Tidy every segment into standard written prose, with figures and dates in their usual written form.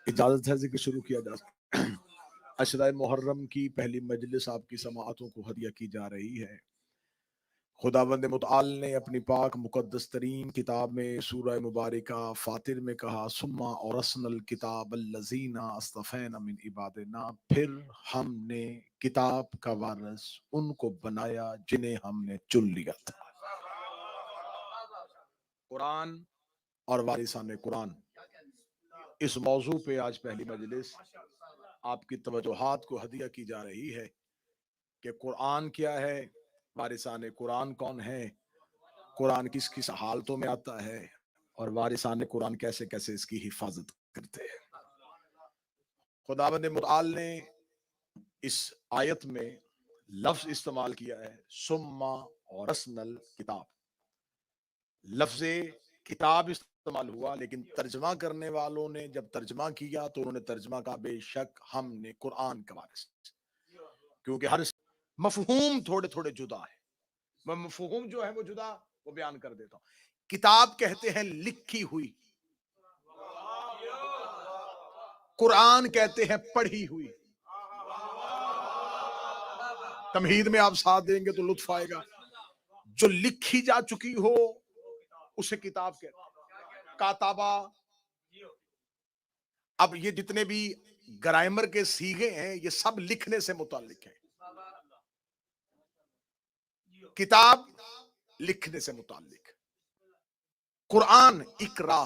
اجازت ہے ذکر شروع کیا جا سکتا؟ عشرہ محرم کی پہلی مجلس آپ کی سماعتوں کو ہدیہ کی جا رہی ہے۔ خداوند متعال نے اپنی پاک مقدس ترین کتاب میں سورہ مبارکہ فاطر میں کہا ثم اورثنا الکتاب الذین اصطفینا من عبادنا، پھر ہم نے کتاب کا وارث ان کو بنایا جنہیں ہم نے چن لیا تھا۔ قرآن اور وارثان قرآن، اس موضوع پہ آج پہلی مجلس آپ کی توجہات کو ہدیہ کی جا رہی ہے کہ قرآن کیا ہے، وارثان قرآن کون ہے، قرآن کس کس حالتوں میں آتا ہے، اور وارثان قرآن کیسے کیسے اس کی حفاظت کرتے ہیں۔ خداوند متعال نے اس آیت میں لفظ استعمال کیا ہے ثم اورثنا الکتاب۔ لفظ کتاب استعمال ہوا، لیکن ترجمہ کرنے والوں نے جب ترجمہ کیا تو انہوں نے ترجمہ کہا بے شک ہم نے قرآن کا وارث، کیونکہ ہر مفہوم تھوڑے تھوڑے جدا ہے۔ میں مفہوم جو ہے وہ جدا وہ بیان کر دیتا ہوں۔ کتاب کہتے ہیں لکھی ہوئی، قرآن کہتے ہیں پڑھی ہوئی۔ تمہید میں آپ ساتھ دیں گے تو لطف آئے گا۔ جو لکھی جا چکی ہو اسے کتاب کہتے ہیں، کاتابہ۔ اب یہ جتنے بھی گرامر کے صیغے ہیں یہ سب لکھنے سے متعلق ہیں۔ کتاب لکھنے سے متعلق، قرآن اقرا،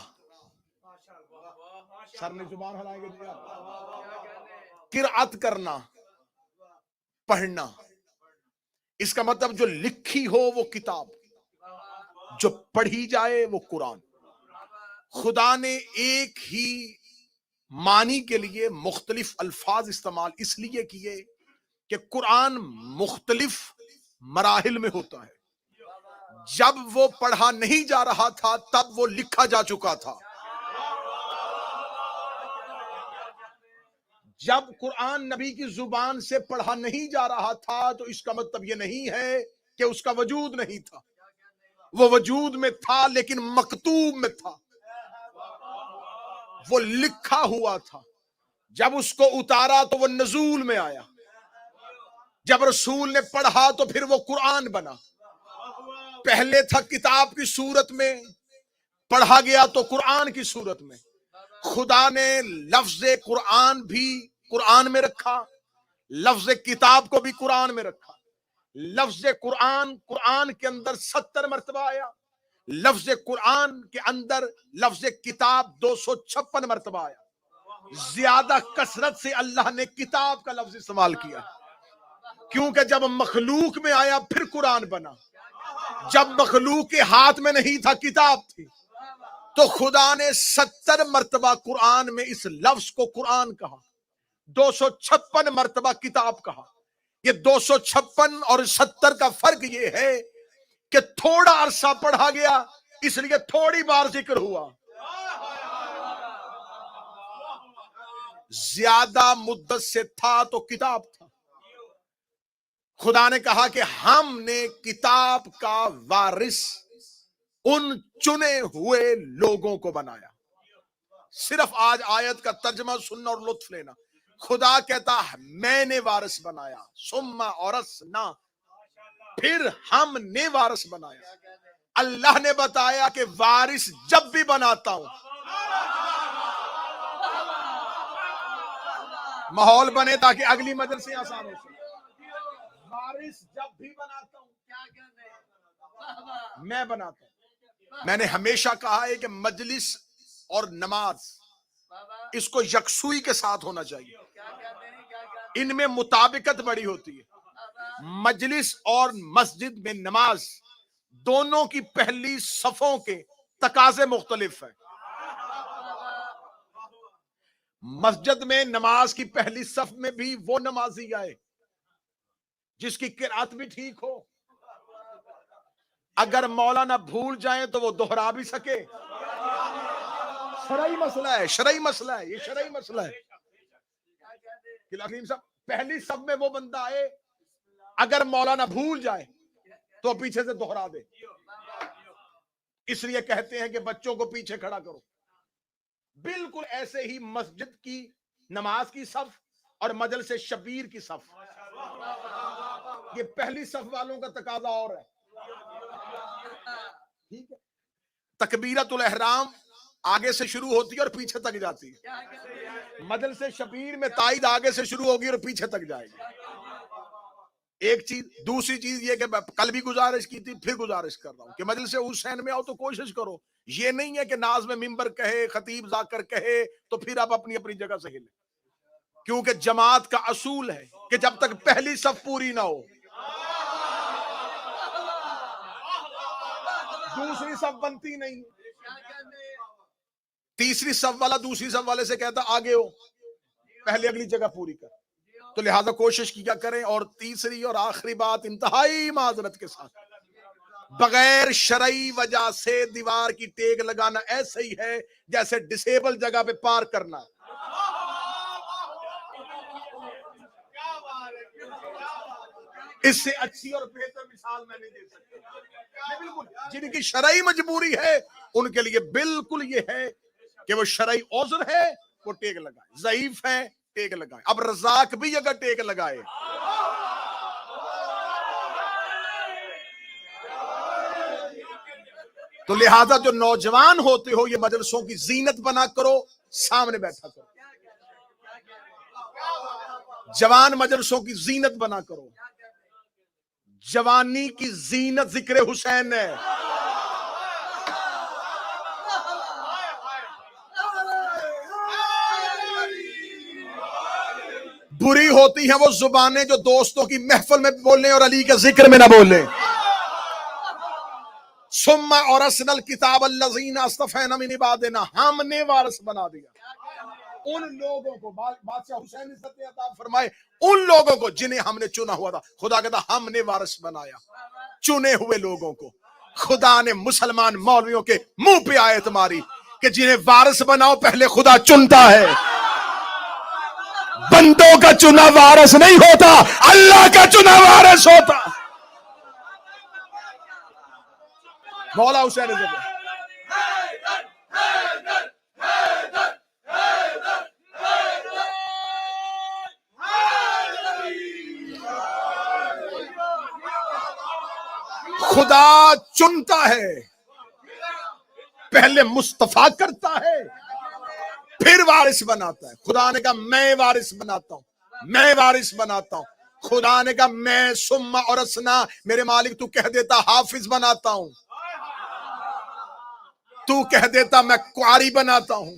سر نے زبان ہلائیں گے دیا، قرأت کرنا، پڑھنا۔ اس کا مطلب جو لکھی ہو وہ کتاب، جو پڑھی جائے وہ قرآن۔ خدا نے ایک ہی معنی کے لیے مختلف الفاظ استعمال اس لیے کیے کہ قرآن مختلف مراحل میں ہوتا ہے۔ جب وہ پڑھا نہیں جا رہا تھا تب وہ لکھا جا چکا تھا۔ جب قرآن نبی کی زبان سے پڑھا نہیں جا رہا تھا تو اس کا مطلب یہ نہیں ہے کہ اس کا وجود نہیں تھا، وہ وجود میں تھا لیکن مکتوب میں تھا، وہ لکھا ہوا تھا۔ جب اس کو اتارا تو وہ نزول میں آیا، جب رسول نے پڑھا تو پھر وہ قرآن بنا۔ پہلے تھا کتاب کی صورت میں، پڑھا گیا تو قرآن کی صورت میں۔ خدا نے لفظ قرآن بھی قرآن میں رکھا، لفظ کتاب کو بھی قرآن میں رکھا۔ لفظ قرآن قرآن کے اندر 70 مرتبہ آیا، لفظ قرآن کے اندر لفظ کتاب 256 مرتبہ آیا۔ زیادہ کثرت سے اللہ نے کتاب کا لفظ استعمال کیا، کیونکہ جب مخلوق میں آیا پھر قرآن بنا۔ جب مخلوق کے ہاتھ میں نہیں تھا کتاب تھی، تو خدا نے 70 مرتبہ قرآن میں اس لفظ کو قرآن کہا، 256 مرتبہ کتاب کہا۔ یہ 256 اور 70 کا فرق یہ ہے کہ تھوڑا عرصہ پڑھا گیا اس لیے تھوڑی بار ذکر ہوا، زیادہ مدت سے تھا تو کتاب تھا۔ خدا نے کہا کہ ہم نے کتاب کا وارث ان چنے ہوئے لوگوں کو بنایا۔ صرف آج آیت کا ترجمہ سننا اور لطف لینا۔ خدا کہتا میں نے وارث بنایا، ثم اورثنا، پھر ہم نے وارث بنایا۔ اللہ نے بتایا کہ وارث جب بھی بناتا ہوں، ماحول بنے تاکہ اگلی مدرسے آسان ہو سکے۔ وارث جب بھی بناتا ہوں میں بناتا ہوں۔ میں نے ہمیشہ کہا ہے کہ مجلس اور نماز اس کو یکسوئی کے ساتھ ہونا چاہیے، ان میں مطابقت بڑی ہوتی ہے۔ مجلس اور مسجد میں نماز دونوں کی پہلی صفوں کے تقاضے مختلف ہیں۔ مسجد میں نماز کی پہلی صف میں بھی وہ نمازی آئے جس کی قرأت بھی ٹھیک ہو، اگر مولانا بھول جائیں تو وہ دہرا بھی سکے۔ شرعی مسئلہ ہے، شرعی مسئلہ ہے، یہ شرعی مسئلہ ہے۔ صاحب پہلی صف میں وہ بندہ آئے، اگر مولانا بھول جائے تو پیچھے سے دہرا دے۔ اس لیے کہتے ہیں کہ بچوں کو پیچھے کھڑا کرو، بالکل ایسے ہی مسجد کی نماز کی صف اور مجلس شبیر کی صف، یہ پہلی صف والوں کا تقاضا اور ہے، ٹھیک ہے؟ تکبیرت الاحرام آگے سے شروع ہوتی ہے اور پیچھے تک جاتی ہے، مجلس شبیر میں تائید آگے سے شروع ہوگی اور پیچھے تک جائے گی، ایک چیز۔ دوسری چیز یہ کہ کل بھی گزارش کی تھی، پھر گزارش کر رہا ہوں کہ مجلس حسین میں آؤ تو کوشش کرو، یہ نہیں ہے کہ ناظم ممبر کہے، خطیب ذاکر کہے تو پھر آپ اپنی اپنی جگہ سے ہلیں، کیونکہ جماعت کا اصول ہے کہ جب تک پہلی صف پوری نہ ہو دوسری صف بنتی نہیں۔ تیسری صف والا دوسری صف والے سے کہتا آگے ہو، پہلے اگلی جگہ پوری کر، تو لہذا کوشش کیا کریں۔ اور تیسری اور آخری بات انتہائی معذرت کے ساتھ، بغیر شرعی وجہ سے دیوار کی ٹیک لگانا ایسے ہی ہے جیسے ڈسیبل جگہ پہ پارک کرنا، اس سے اچھی اور بہتر مثال میں نہیں دے سکتا۔ بالکل جن کی شرعی مجبوری ہے ان کے لیے بالکل یہ ہے کہ وہ شرعی عذر ہے وہ ٹیک لگائے، ضعیف ہے ٹیک لگائے۔ اب رزاق بھی اگر ٹیک لگائے تو لہذا جو نوجوان ہوتے ہو یہ مجلسوں کی زینت بنا کرو، سامنے بیٹھا کرو، جوان مجلسوں کی زینت بنا کرو۔ جوانی کی زینت ذکر حسین ہے، بری ہوتی ہیں وہ زبانیں جو دوستوں کی محفل میں بولیں اور علی کے ذکر میں نہ بولیں۔ ثم اورثنا الکتاب الذین اصطفینا من عبادنا، ہم نے وارث بنا دیا ان لوگوں کو، بادشاہ حسین عزت عطا فرمائے، ان لوگوں کو جنہیں ہم نے چنا ہوا تھا۔ خدا کہتا ہم نے وارث بنایا چنے ہوئے لوگوں کو۔ خدا نے مسلمان مولویوں کے منہ پہ آیت ماری کہ جنہیں وارث بناؤ پہلے خدا چنتا ہے، بندوں کا چنا وارث نہیں ہوتا، اللہ کا چنا وارث ہوتا۔ مولا حسین عزت خدا چنتا ہے، پہلے مصطفیٰ کرتا ہے پھر وارث بناتا ہے۔ خدا نے کہا میں وارث بناتا ہوں، میں وارث بناتا ہوں۔ خدا نے کہا میں ثم اورثنا، میرے مالک تو کہہ دیتا حافظ بناتا ہوں، تو کہہ دیتا میں قاری بناتا ہوں،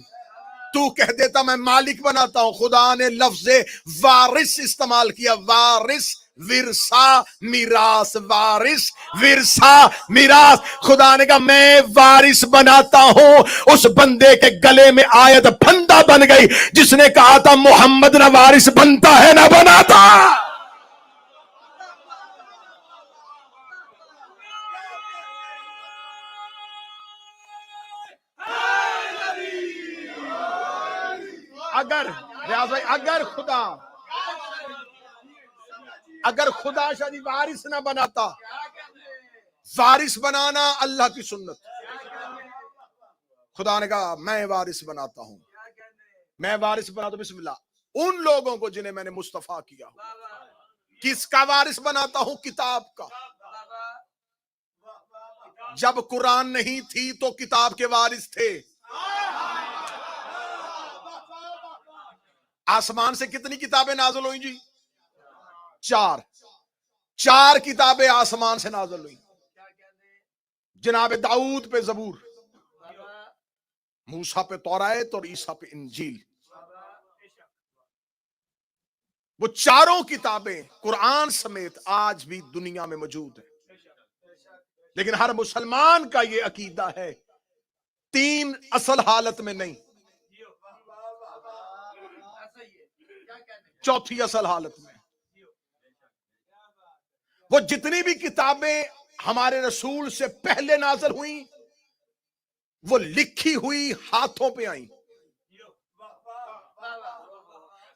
تو کہہ دیتا میں مالک بناتا ہوں۔ خدا نے لفظ وارث استعمال کیا، وارث ورثہ میراث، وارث ورثہ میراث۔ خدا نے کہا میں وارث بناتا ہوں۔ اس بندے کے گلے میں آیت پھندا بن گئی جس نے کہا تھا محمد نہ وارث بنتا ہے نہ بناتا۔ اگر ریاض بھائی اگر خدا شاید وارث نہ بناتا، وارث بنانا اللہ کی سنت، خدا نے کہا میں وارث بناتا ہوں، میں وارث بناتا ہوں، بسم اللہ، ان لوگوں کو جنہیں میں نے مصطفیٰ کیا۔ کس کا وارث بناتا ہوں؟ کتاب کا۔ جب قرآن نہیں تھی تو کتاب کے وارث تھے۔ آسمان سے کتنی کتابیں نازل ہوئی جی؟ چار کتابیں آسمان سے نازل ہوئی۔ جناب داؤد پہ زبور، موسیٰ پہ تورات اور عیسیٰ پہ انجیل، وہ چاروں کتابیں قرآن سمیت آج بھی دنیا میں موجود ہیں۔ لیکن ہر مسلمان کا یہ عقیدہ ہے تین اصل حالت میں نہیں، چوتھی اصل حالت میں۔ وہ جتنی بھی کتابیں ہمارے رسول سے پہلے نازل ہوئیں وہ لکھی ہوئی ہاتھوں پہ آئیں۔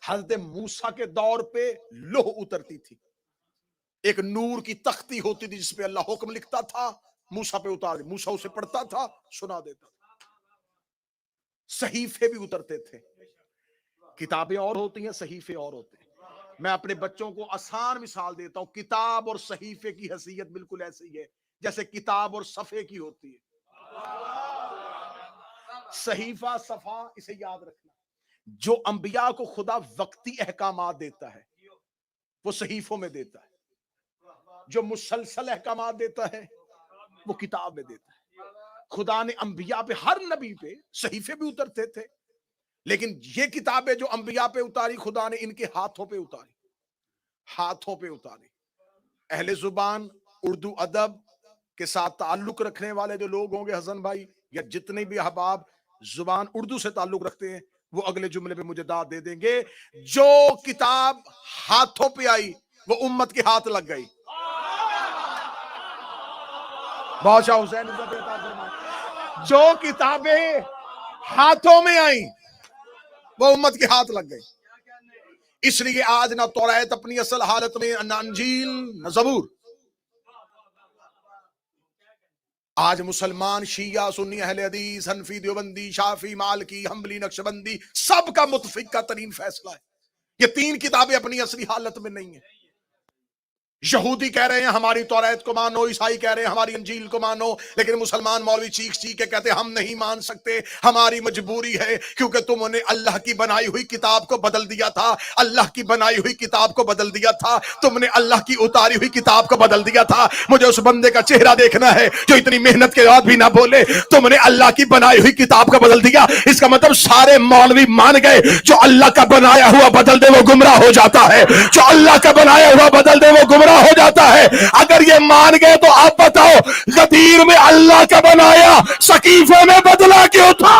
حضرت موسیٰ کے دور پہ لوح اترتی تھی، ایک نور کی تختی ہوتی تھی جس پہ اللہ حکم لکھتا تھا، موسیٰ پہ اتار دے، موسیٰ اسے پڑھتا تھا، سنا دیتا تھا۔ صحیفے بھی اترتے تھے. کتابیں اور ہوتی ہیں, صحیفے اور ہوتے ہیں. میں اپنے بچوں کو آسان مثال دیتا ہوں, کتاب اور صحیفے کی حیثیت بالکل ایسی ہے جیسے کتاب اور صفحے کی ہوتی ہے. صحیفہ, صفحہ, اسے یاد رکھنا. جو انبیاء کو خدا وقتی احکامات دیتا ہے وہ صحیفوں میں دیتا ہے, جو مسلسل احکامات دیتا ہے وہ کتاب میں دیتا ہے. خدا نے انبیاء پہ, ہر نبی پہ صحیفے بھی اترتے تھے, لیکن یہ کتابیں جو انبیاء پہ اتاری خدا نے ان کے ہاتھوں پہ اتاری, ہاتھوں پہ اتاری. اہل زبان, اردو ادب کے ساتھ تعلق رکھنے والے جو لوگ ہوں گے حسن بھائی, یا جتنے بھی احباب زبان اردو سے تعلق رکھتے ہیں, وہ اگلے جملے پہ مجھے داد دے دیں گے. جو کتاب ہاتھوں پہ آئی وہ امت کے ہاتھ لگ گئی. بادشاہ حسین جو کتابیں ہاتھوں میں آئیں وہ امت کے ہاتھ لگ گئی. اس لیے آج نہ توریت اپنی اصل حالت میں, نہ انجیل, نہ زبور. آج مسلمان, شیعہ, سنی, اہل حدیث, حنفی, دیوبندی, شافعی, مالکی, حنبلی, نقشبندی, سب کا متفقہ ترین فیصلہ ہے یہ تین کتابیں اپنی اصلی حالت میں نہیں ہیں. یہودی کہہ رہے ہیں ہماری توریت کو مانو, عیسائی کہہ رہے ہیں ہماری انجیل کو مانو, لیکن مسلمان مولوی چیخ چیخ کے کہتے ہیں ہم نہیں مان سکتے, ہماری مجبوری ہے کیونکہ تم نے اللہ کی بنائی ہوئی کتاب کو بدل دیا تھا, اللہ کی بنائی ہوئی کتاب کو بدل دیا تھا, تم نے اللہ کی اتاری ہوئی کتاب کو بدل دیا تھا. مجھے اس بندے کا چہرہ دیکھنا ہے جو اتنی محنت کے بعد بھی نہ بولے تم نے اللہ کی بنائی ہوئی کتاب کو بدل دیا. اس کا مطلب سارے مولوی مان گئے جو اللہ کا بنایا ہوا بدل دے وہ گمراہ ہو جاتا ہے, جو اللہ کا بنایا ہوا بدل دے وہ گمراہ ہو جاتا ہے. اگر یہ مان گئے تو آپ بتاؤ غدیر میں اللہ کا بنایا سقیفے میں بدلا کیوں تھا؟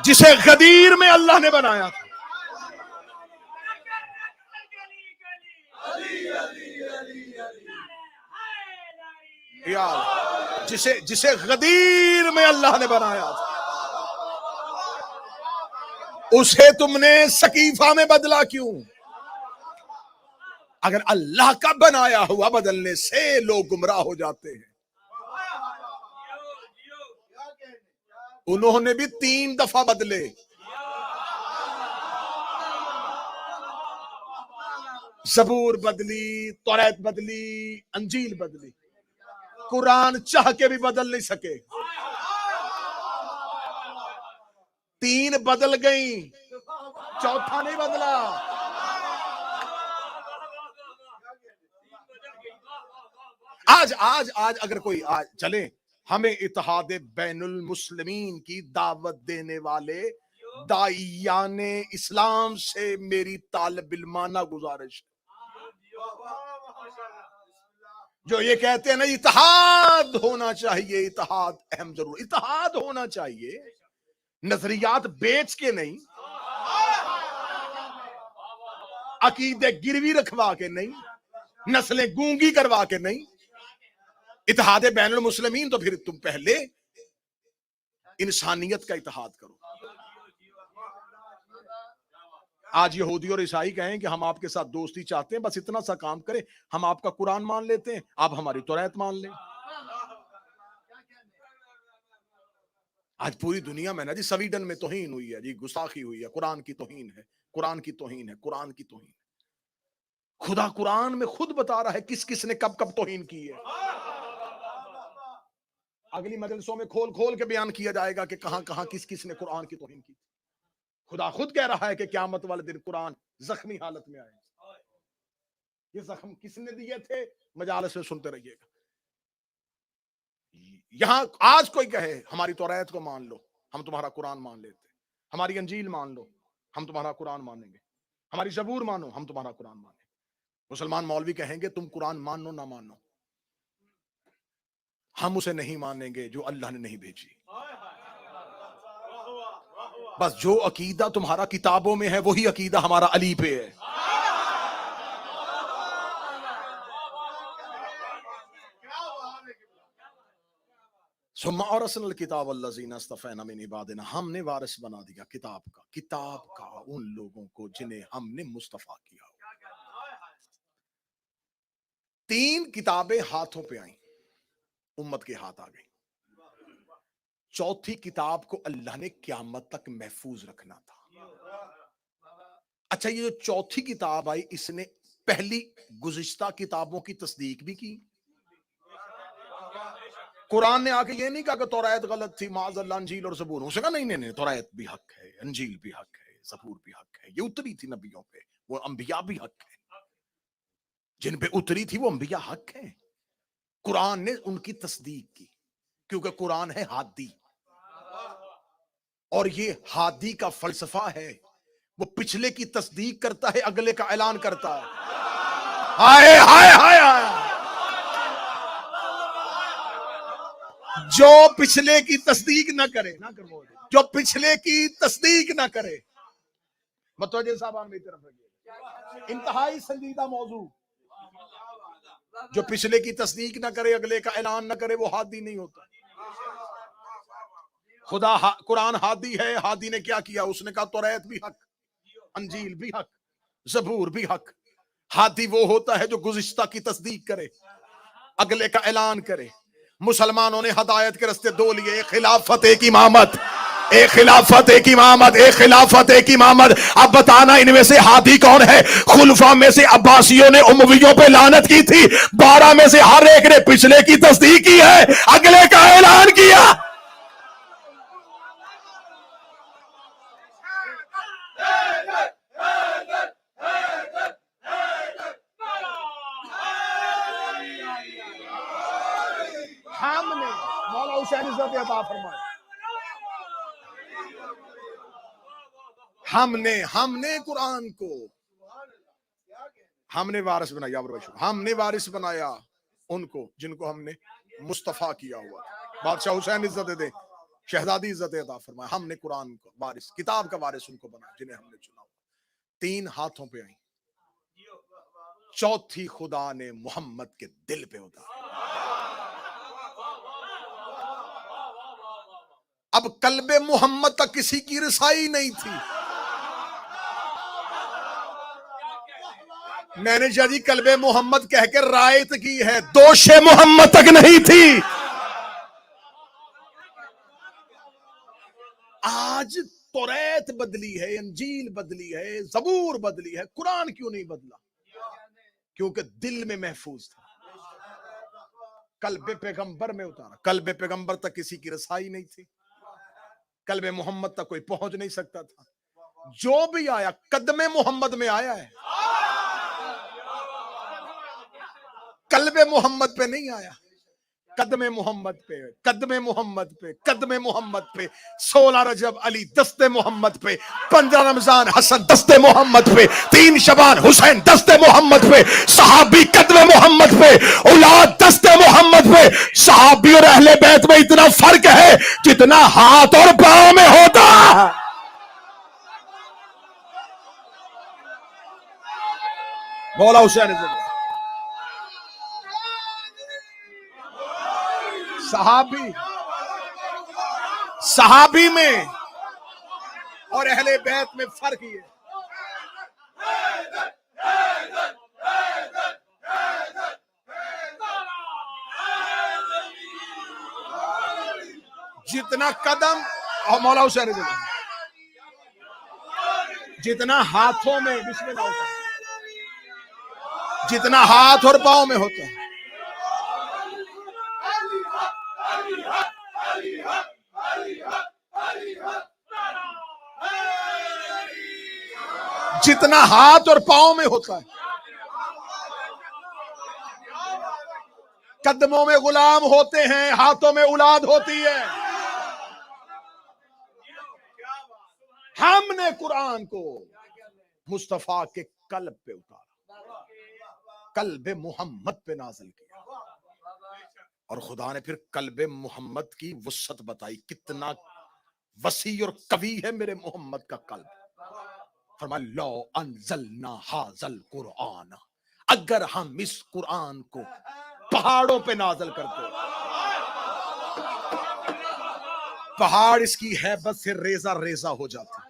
جسے غدیر میں اللہ نے بنایا تھا, جسے غدیر میں اللہ نے بنایا تھا اسے تم نے سقیفہ میں بدلا کیوں؟ اگر اللہ کا بنایا ہوا بدلنے سے لوگ گمراہ ہو جاتے ہیں. انہوں نے بھی 3 دفعہ بدلے. زبور بدلی, توریت بدلی, انجیل بدلی. قرآن چاہ کے بھی بدل نہیں سکے. 3 بدل گئیں, چوتھا نہیں بدلا. آج اگر کوئی آج چلے ہمیں اتحاد بین المسلمین کی دعوت دینے والے داعیان اسلام سے میری طالب علمانہ گزارش ہے جو یہ کہتے ہیں نا اتحاد ہونا چاہیے, اتحاد اہم ضرور, اتحاد ہونا چاہیے, نظریات بیچ کے نہیں, عقیدے گروی رکھوا کے نہیں, نسلیں گونگی کروا کے نہیں. اتحاد بین المسلمین تو پھر تم پہلے انسانیت کا اتحاد کرو. آج یہودی اور عیسائی کہیں کہ ہم آپ کے ساتھ دوستی چاہتے ہیں, بس اتنا سا کام کریں, ہم آپ کا قرآن مان لیتے ہیں, آپ ہماری توریت مان لیں. آج پوری دنیا میں نا جی, سویڈن میں توہین ہوئی ہے جی, گستاخی ہوئی ہے, قرآن کی توہین ہے, قرآن کی توہین ہے, قرآن کی توہین. خدا قرآن میں خود بتا رہا ہے کس کس نے کب کب توہین کی ہے. اگلی مجلسوں میں کھول کھول کے بیان کیا جائے گا کہ کہاں کہاں کس کس نے قرآن کی توہین کی. خدا خود کہہ رہا ہے کہ قیامت والے دن قرآن زخمی حالت میں آئے. یہ زخم کس نے دیے تھے؟ مجالس میں سنتے رہیے گا. یہاں آج کوئی کہے ہماری توریت کو مان لو, ہم تمہارا قرآن مان لیتے, ہماری انجیل مان لو, ہم تمہارا قرآن مانیں گے, ہماری زبور مانو, ہم تمہارا قرآن مانیں گے. مسلمان مولوی کہیں گے تم قرآن مانو نہ مانو, ہم اسے نہیں مانیں گے جو اللہ نے نہیں بھیجی. بس جو عقیدہ تمہارا کتابوں میں ہے وہی عقیدہ ہمارا علی پہ ہے. ثم اورثنا الکتاب الذین اصطفینا من عبادنا, ہم نے وارث بنا دیا کتاب کا ان لوگوں کو جنہیں ہم نے مصطفیٰ کیا. 3 کتابیں ہاتھوں پہ آئیں، امت کے ہاتھ آ گئی. چوتھی کتاب کو اللہ نے قیامت تک محفوظ رکھنا تھا. اچھا، یہ جو چوتھی کتاب آئی اس نے پہلی گزشتہ کتابوں کی تصدیق بھی کی. قرآن نے آ کے یہ نہیں کہا کہ توریت غلط تھی، معاذ اللہ انجیل اور زبور. اسے کہا نہیں، توریت بھی حق ہے، انجیل بھی حق ہے، زبور بھی حق ہے، یہ اتری تھی نبیوں پہ، وہ انبیاء بھی حق ہے، جن پہ اتری تھی وہ انبیاء حق ہیں. قرآن نے ان کی تصدیق کی کیونکہ قرآن ہے ہادی، اور یہ ہادی کا فلسفہ ہے، وہ پچھلے کی تصدیق کرتا ہے، اگلے کا اعلان کرتا ہے. ہائے ہائے ہائے ہائے، جو پچھلے کی تصدیق نہ کرے، جو پچھلے کی تصدیق نہ کرے، متوجہ صاحبان میری طرف رکھیے، انتہائی سنجیدہ موضوع. جو پچھلے کی تصدیق نہ کرے، اگلے کا اعلان نہ کرے، وہ ہادی نہیں ہوتا. خدا قرآن ہادی ہے. ہادی نے کیا کیا؟ اس نے کہا توریت بھی حق، انجیل بھی حق، زبور بھی حق. ہادی وہ ہوتا ہے جو گزشتہ کی تصدیق کرے، اگلے کا اعلان کرے. مسلمانوں نے ہدایت کے راستے دو لیے، ایک خلافت، ایک امامت. ایک خلافت، ایک امامت، ایک خلافت، ایک امامت. اب بتانا ان میں سے ہادی کون ہے؟ خلفاء میں سے عباسیوں نے امویوں پہ لعنت کی تھی، 12 میں سے ہر ایک نے پچھلے کی تصدیق کی ہے، اگلے کا اعلان کیا. ہم نے، مولا حسین عزت عطا فرمائے، ہم نے قرآن کو ہم نے وارث بنایا. ہم نے وارث بنایا ان کو جن کو ہم نے مصطفیٰ کیا ہوا. بادشاہ حسین عزت دے، شہزادی عزت عطا فرمائے. ہم نے قرآن کو وارث، کتاب کا وارث ان کو بنایا جنہیں ہم نے چنا ہوا. 3 ہاتھوں پہ آئیں، چوتھی خدا نے محمد کے دل پہ اتارا. اب قلب محمد تک کسی کی رسائی نہیں تھی. میں نے جی قلب محمد کہہ کے رائت کی ہے، دوش محمد تک نہیں تھی. آج توریت بدلی ہے، انجیل بدلی ہے، زبور بدلی ہے، قرآن کیوں نہیں بدلا؟ کیونکہ دل میں محفوظ تھا، قلب پیغمبر میں اتارا. قلب پیغمبر تک کسی کی رسائی نہیں تھی، قلب محمد تک کوئی پہنچ نہیں سکتا تھا. جو بھی آیا قدم محمد میں آیا ہے، قلب محمد پہ نہیں آیا. قدم محمد پہ، قدم محمد پہ، قدم محمد پہ. 16 رجب علی دست محمد پہ، 15 رمضان حسن دست محمد پہ، 3 شعبان حسین دست محمد پہ، صحابی قدم محمد پہ، اولاد دست محمد پہ. صحابی اور اہل بیت میں اتنا فرق ہے جتنا ہاتھ اور پاؤں میں ہوتا. مولا حسین صحابی میں اور اہل بیت میں فرق یہ ہے. جتنا قدم اور مولا حسین جتنا ہاتھوں میں، بسم اللہ ہوتا ہے، جتنا ہاتھ اور پاؤں میں ہوتا ہے، جتنا ہاتھ اور پاؤں میں ہوتا ہے، قدموں میں غلام ہوتے ہیں، ہاتھوں میں اولاد ہوتی ہے. ہم نے قرآن کو مصطفیٰ کے قلب پہ اتارا، قلب محمد پہ نازل کیا. اور خدا نے پھر قلب محمد کی وسعت بتائی، کتنا وسیع اور قوی ہے میرے محمد کا قلب. فرمایا لو انزلنا ھذا القرآن، اگر ہم اس قرآن کو پہاڑوں پہ نازل کرتے، پہاڑ اس کی ہیبت سے ریزہ ریزہ ہو جاتے.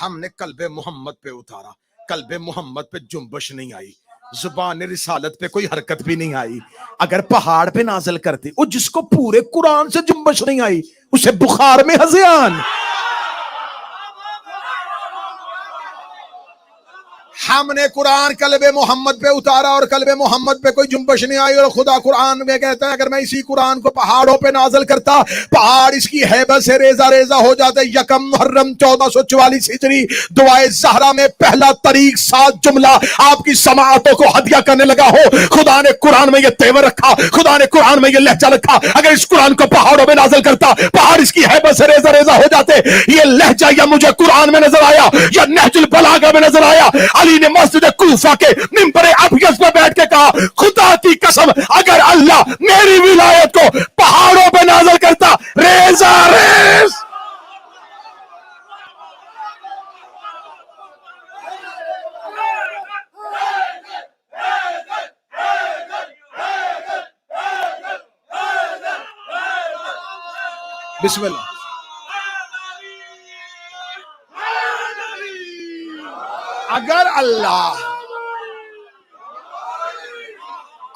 ہم نے قلب محمد پہ اتارا، قلب محمد پہ جنبش نہیں آئی، زبان رسالت پہ کوئی حرکت بھی نہیں آئی. اگر پہاڑ پہ نازل کرتی، وہ جس کو پورے قرآن سے جنبش نہیں آئی اسے بخار میں ہذیان. ہم نے قرآن قلب محمد پہ اتارا اور قلب محمد پہ کوئی جنبش نہیں آئی، اور خدا قرآن میں کہتا ہے اگر میں اسی قرآن کو پہاڑوں پہ نازل کرتا، پہاڑ اس کی ہیبت سے ریزہ ریزہ ہو جاتے. یکم محرم 1444 ہجری دعائے زہرا میں پہلا طریق 7 جملہ آپ کی سماعتوں کو ہدیہ کرنے لگا ہو. خدا نے قرآن میں یہ تیور رکھا، خدا نے قرآن میں یہ لہجہ رکھا. اگر اس قرآن کو پہاڑوں پہ نازل کرتا، پہاڑ اس کی ہیبت سے ریزہ ریزہ ہو جاتے. یہ لہجہ یا مجھے قرآن میں نظر آیا یا نہج البلاغہ میں نظر آیا. علی نے مسجد کوفہ کے ممبر ابیض پہ بیٹھ کے کہا خدا کی قسم اگر اللہ میری ولایت کو پہاڑوں پہ نازل کرتا، ریزہ ریز. بسم اللہ.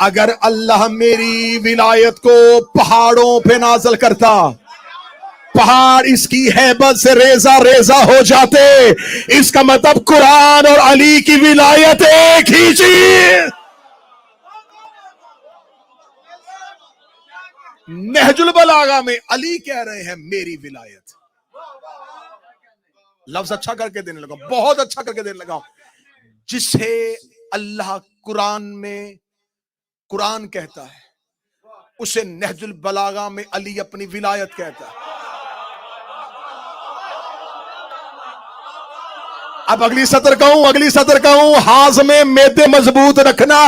اگر اللہ میری ولایت کو پہاڑوں پہ نازل کرتا، پہاڑ اس کی ہیبت سے ریزہ ریزہ ہو جاتے. اس کا مطلب قرآن اور علی کی ولایت ایک ہی چیز. نہج البلاغہ میں علی کہہ رہے ہیں میری ولایت. لفظ اچھا کر کے دینے لگا، بہت اچھا کر کے دینے لگا. جسے اللہ قرآن میں قرآن کہتا ہے اسے نہج البلاغہ میں علی اپنی ولایت کہتا ہے. اب اگلی سطر کہوں ہاض میں معدے مضبوط رکھنا.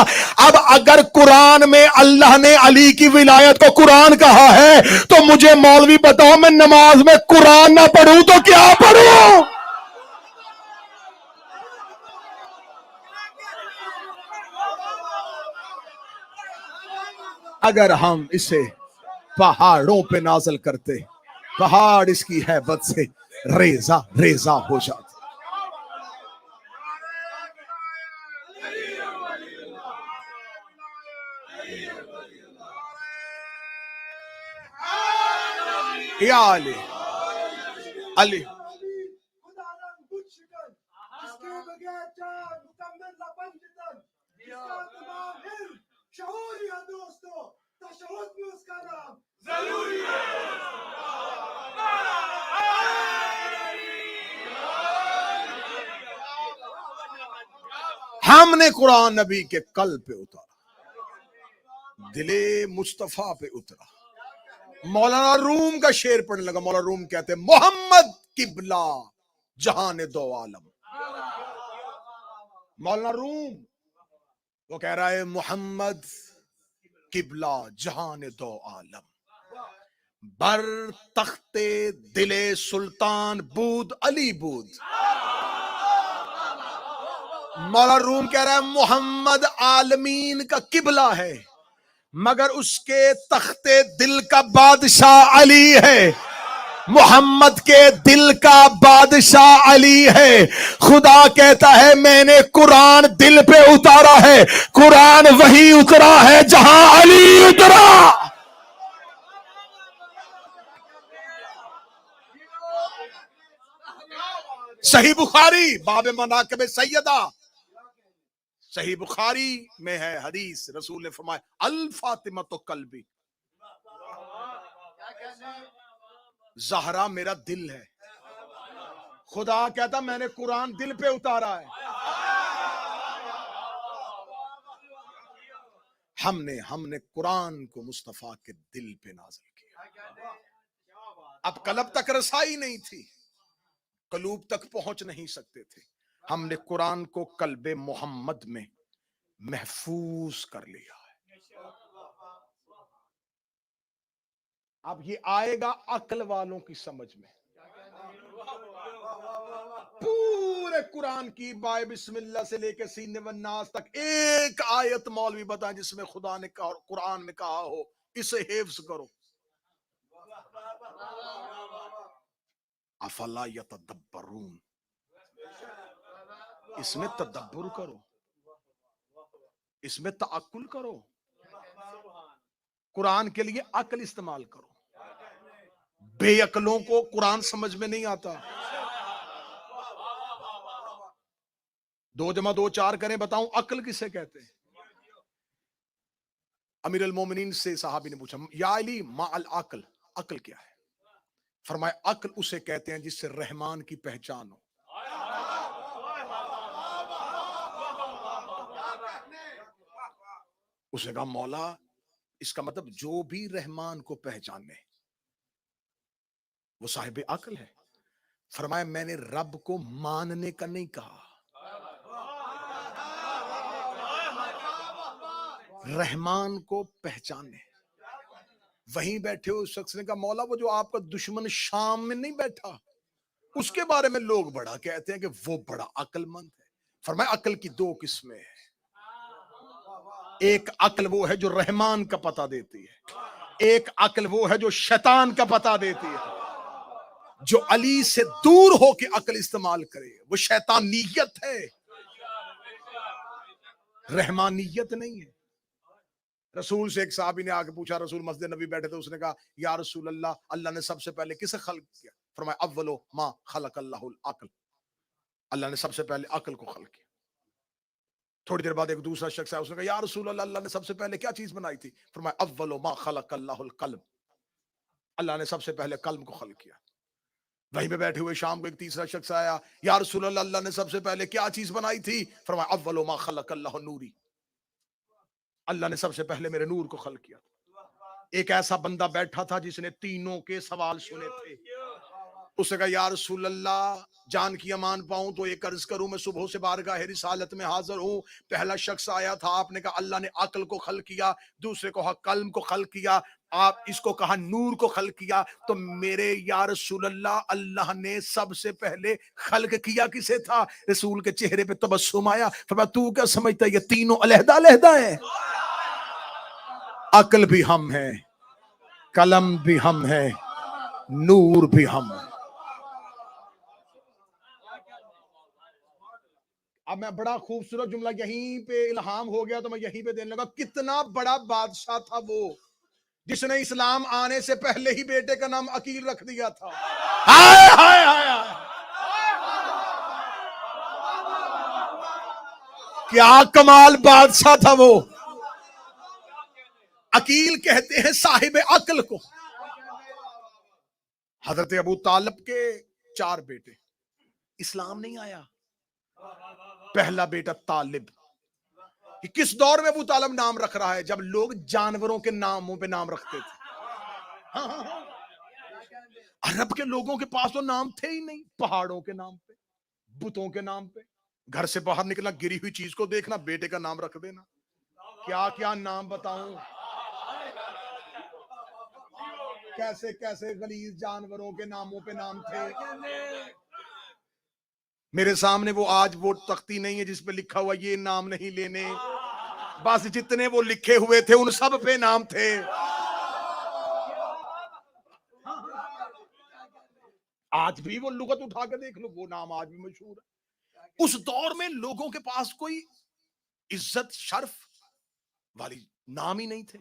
اب اگر قرآن میں اللہ نے علی کی ولایت کو قرآن کہا ہے تو مجھے مولوی بتاؤ میں نماز میں قرآن نہ پڑھوں تو کیا پڑھوں؟ اگر ہم اسے پہاڑوں پہ نازل کرتے، پہاڑ اس کی ہیبت سے ریزہ ریزہ ہو جاتے. یا علی علی ہم نے قرآن نبی کے قلب پہ اتارا، دل مصطفیٰ پہ اترا. مولانا روم کا شعر پڑھنے لگا. مولانا روم کہتے ہیں محمد قبلہ جہان دو عالم. مولانا روم وہ کہہ رہا ہے محمد قبلہ جہان دو عالم، بر تخت دل سلطان بود علی بود. مولانا روم کہہ رہا ہے محمد عالمین کا قبلہ ہے مگر اس کے تخت دل کا بادشاہ علی ہے. محمد کے دل کا بادشاہ علی ہے. خدا کہتا ہے میں نے قرآن دل پہ اتارا ہے. قرآن وہی اترا ہے جہاں علی اترا. صحیح بخاری باب مناقب سیدہ، صحیح بخاری میں ہے حدیث، رسول نے فرمایا الفاطمۃ قلبی، زہرا میرا دل ہے. خدا کہتا میں نے قرآن دل پہ اتارا ہے. ہم نے قرآن کو مصطفیٰ کے دل پہ نازل کیا. اب قلب تک رسائی نہیں تھی، قلوب تک پہنچ نہیں سکتے تھے. ہم نے قرآن کو قلب محمد میں محفوظ کر لیا ہے. اب یہ آئے گا عقل والوں کی سمجھ میں. پورے قرآن کی بائے بسم اللہ سے لے کے سین والناس تک ایک آیت مولوی بتائیں جس میں خدا نے کہا، قرآن میں کہا ہو اسے حفظ کرو. افلا یتدبرون، اس میں تدبر کرو. اس میں تعقل کرو، قرآن کے لیے عقل استعمال کرو. بے عقلوں کو قرآن سمجھ میں نہیں آتا. 2 جمع 2 4 کریں، بتاؤں عقل کسے کہتے ہیں؟ امیر المومنین سے صحابی نے پوچھا یا علی ما العقل، عقل کیا ہے؟ فرمایا عقل اسے کہتے ہیں جس سے رحمان کی پہچان ہو. اسے کہا مولا اس کا مطلب جو بھی رحمان کو پہچانے وہ صاحب عقل ہے. فرمایا میں نے رب کو ماننے کا نہیں کہا، رحمان کو پہچانے. وہیں بیٹھے ہوئے شخص نے کہا مولا وہ جو آپ کا دشمن شام میں نہیں بیٹھا اس کے بارے میں لوگ بڑا کہتے ہیں کہ وہ بڑا عقل مند ہے. فرمایا عقل کی 2 قسمیں ہیں. ایک عقل وہ ہے جو رحمان کا پتہ دیتی ہے، ایک عقل وہ ہے جو شیطان کا پتہ دیتی ہے. جو علی سے دور ہو کے عقل استعمال کرے وہ شیطانیت ہے، رحمانیت نہیں ہے. رسول سے ایک صحابی نے آگے پوچھا، رسول مسجد نبی بیٹھے تھے، اس نے کہا یا رسول اللہ اللہ نے سب سے پہلے کسے خلق کیا؟ فرمایا اولو ما خلق اللہ العقل، اللہ نے سب سے پہلے عقل کو خلق کیا. تھوڑی دیر بعد ایک دوسرا شخص ہے، اس نے کہا یا رسول اللہ اللہ نے سب سے پہلے کیا چیز بنائی تھی؟ فرمایا اولو ما خلق اللہ القلم، اللہ نے سب سے پہلے قلم کو خلق کیا. وہیں پہ بیٹھے ہوئے شام کو ایک تیسرا شخص آیا، یا رسول اللہ اللہ نے سب سے پہلے کیا چیز بنائی تھی؟ فرمایا اولو ما خلق اللہ نوری، اللہ نے سب سے پہلے میرے نور کو خلق کیا. ایک ایسا بندہ بیٹھا تھا جس نے تینوں کے سوال سنے تھے. اس نے کہا یا رسول اللہ جان کی امان پاؤں تو ایک عرض کروں، میں صبح سے بارگاہ رسالت میں حاضر ہوں. پہلا شخص آیا تھا، آپ نے کہا اللہ نے عقل کو خلق کیا، دوسرے کو کہا قلم کو خلق کیا، آپ اس کو کہا نور کو خلق کیا، تو میرے یا رسول اللہ اللہ نے سب سے پہلے خلق کیا کسے تھا؟ رسول کے چہرے پہ تبسم آیا. فرمایا تو کیا سمجھتا ہے یہ تینوں علیحدہ علیحدہ ہیں؟ عقل بھی ہم ہیں، قلم بھی ہم ہیں، نور بھی ہم ہیں. اب میں بڑا خوبصورت جملہ یہیں پہ الہام ہو گیا تو میں یہیں پہ دینے لگا. کتنا بڑا بادشاہ تھا وہ جس نے اسلام آنے سے پہلے ہی بیٹے کا نام عقیل رکھ دیا تھا. ہائے ہائے ہائے، کیا کمال بادشاہ تھا وہ. عقیل کہتے ہیں صاحب عقل کو. حضرت ابو طالب کے 4 بیٹے، اسلام نہیں آیا. پہلا بیٹا طالب. کس دور میں ابو طالب نام رکھ رہا ہے؟ جب لوگ جانوروں کے ناموں پہ نام رکھتے تھے. عرب کے لوگوں کے پاس تو نام تھے ہی نہیں. پہاڑوں کے نام پہ، بتوں کے نام پہ. گھر سے باہر نکلنا گری ہوئی چیز کو دیکھنا بیٹے کا نام رکھ دینا. کیا کیا نام بتاؤں، کیسے کیسے غلیظ جانوروں کے ناموں پہ نام تھے. میرے سامنے وہ آج وہ تختی نہیں ہے جس پہ لکھا ہوا یہ نام نہیں لینے، بس جتنے وہ لکھے ہوئے تھے ان سب پہ نام تھے. آج بھی وہ لغت اٹھا کے دیکھ لو، وہ نام آج بھی مشہور ہے. اس دور میں لوگوں کے پاس کوئی عزت شرف والی نام ہی نہیں تھے.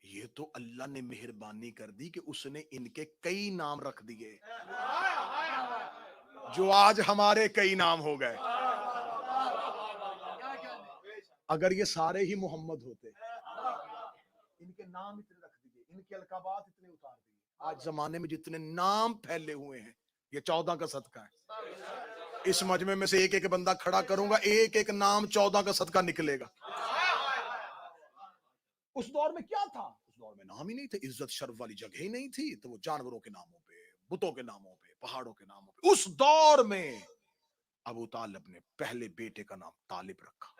یہ تو اللہ نے مہربانی کر دی کہ اس نے ان کے کئی نام رکھ دیے جو آج ہمارے کئی نام ہو گئے. اگر یہ سارے ہی محمد ہوتے، ان کے نام اتنے رکھ دیے، ان کے القابات اتنے اتار دیے. آج زمانے میں جتنے نام پھیلے ہوئے ہیں یہ 14 کا صدقہ ہے. اس مجمع میں سے ایک ایک بندہ کھڑا کروں گا، ایک ایک نام 14 کا صدقہ نکلے گا. اس دور میں کیا تھا؟ اس دور میں نام ہی نہیں تھے، عزت شرف والی جگہ ہی نہیں تھی. تو وہ جانوروں کے ناموں پہ، بتوں کے ناموں پہ، پہاڑوں کے ناموں پہ. اس دور میں ابو طالب نے پہلے بیٹے کا نام طالب رکھا.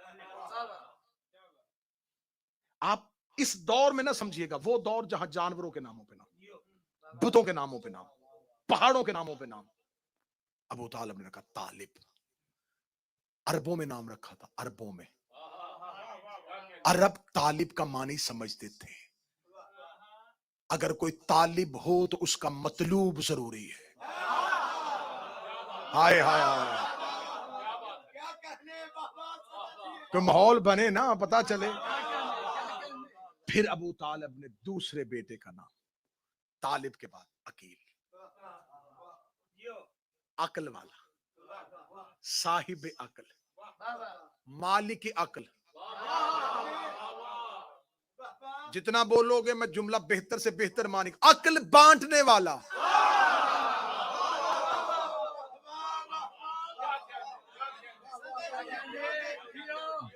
آپ اس دور میں نہ سمجھیے گا، وہ دور جہاں جانوروں کے ناموں پہ نام، بتوں کے ناموں پہ نام، پہاڑوں کے ناموں پہ نام. ابو طالب نے رکھا طالب. عربوں میں نام رکھا تھا، عربوں میں. عرب طالب کا معنی سمجھتے تھے. اگر کوئی طالب ہو تو اس کا مطلوب ضروری ہے. ہائے ہائے ہائے، تو ماحول بنے نا، پتا چلے. پھر ابو طالب نے دوسرے بیٹے کا نام، طالب کے بعد عقیل، عقل والا، صاحب عقل، مالک عقل. جتنا بولو گے میں جملہ بہتر سے بہتر مانی، عقل بانٹنے والا.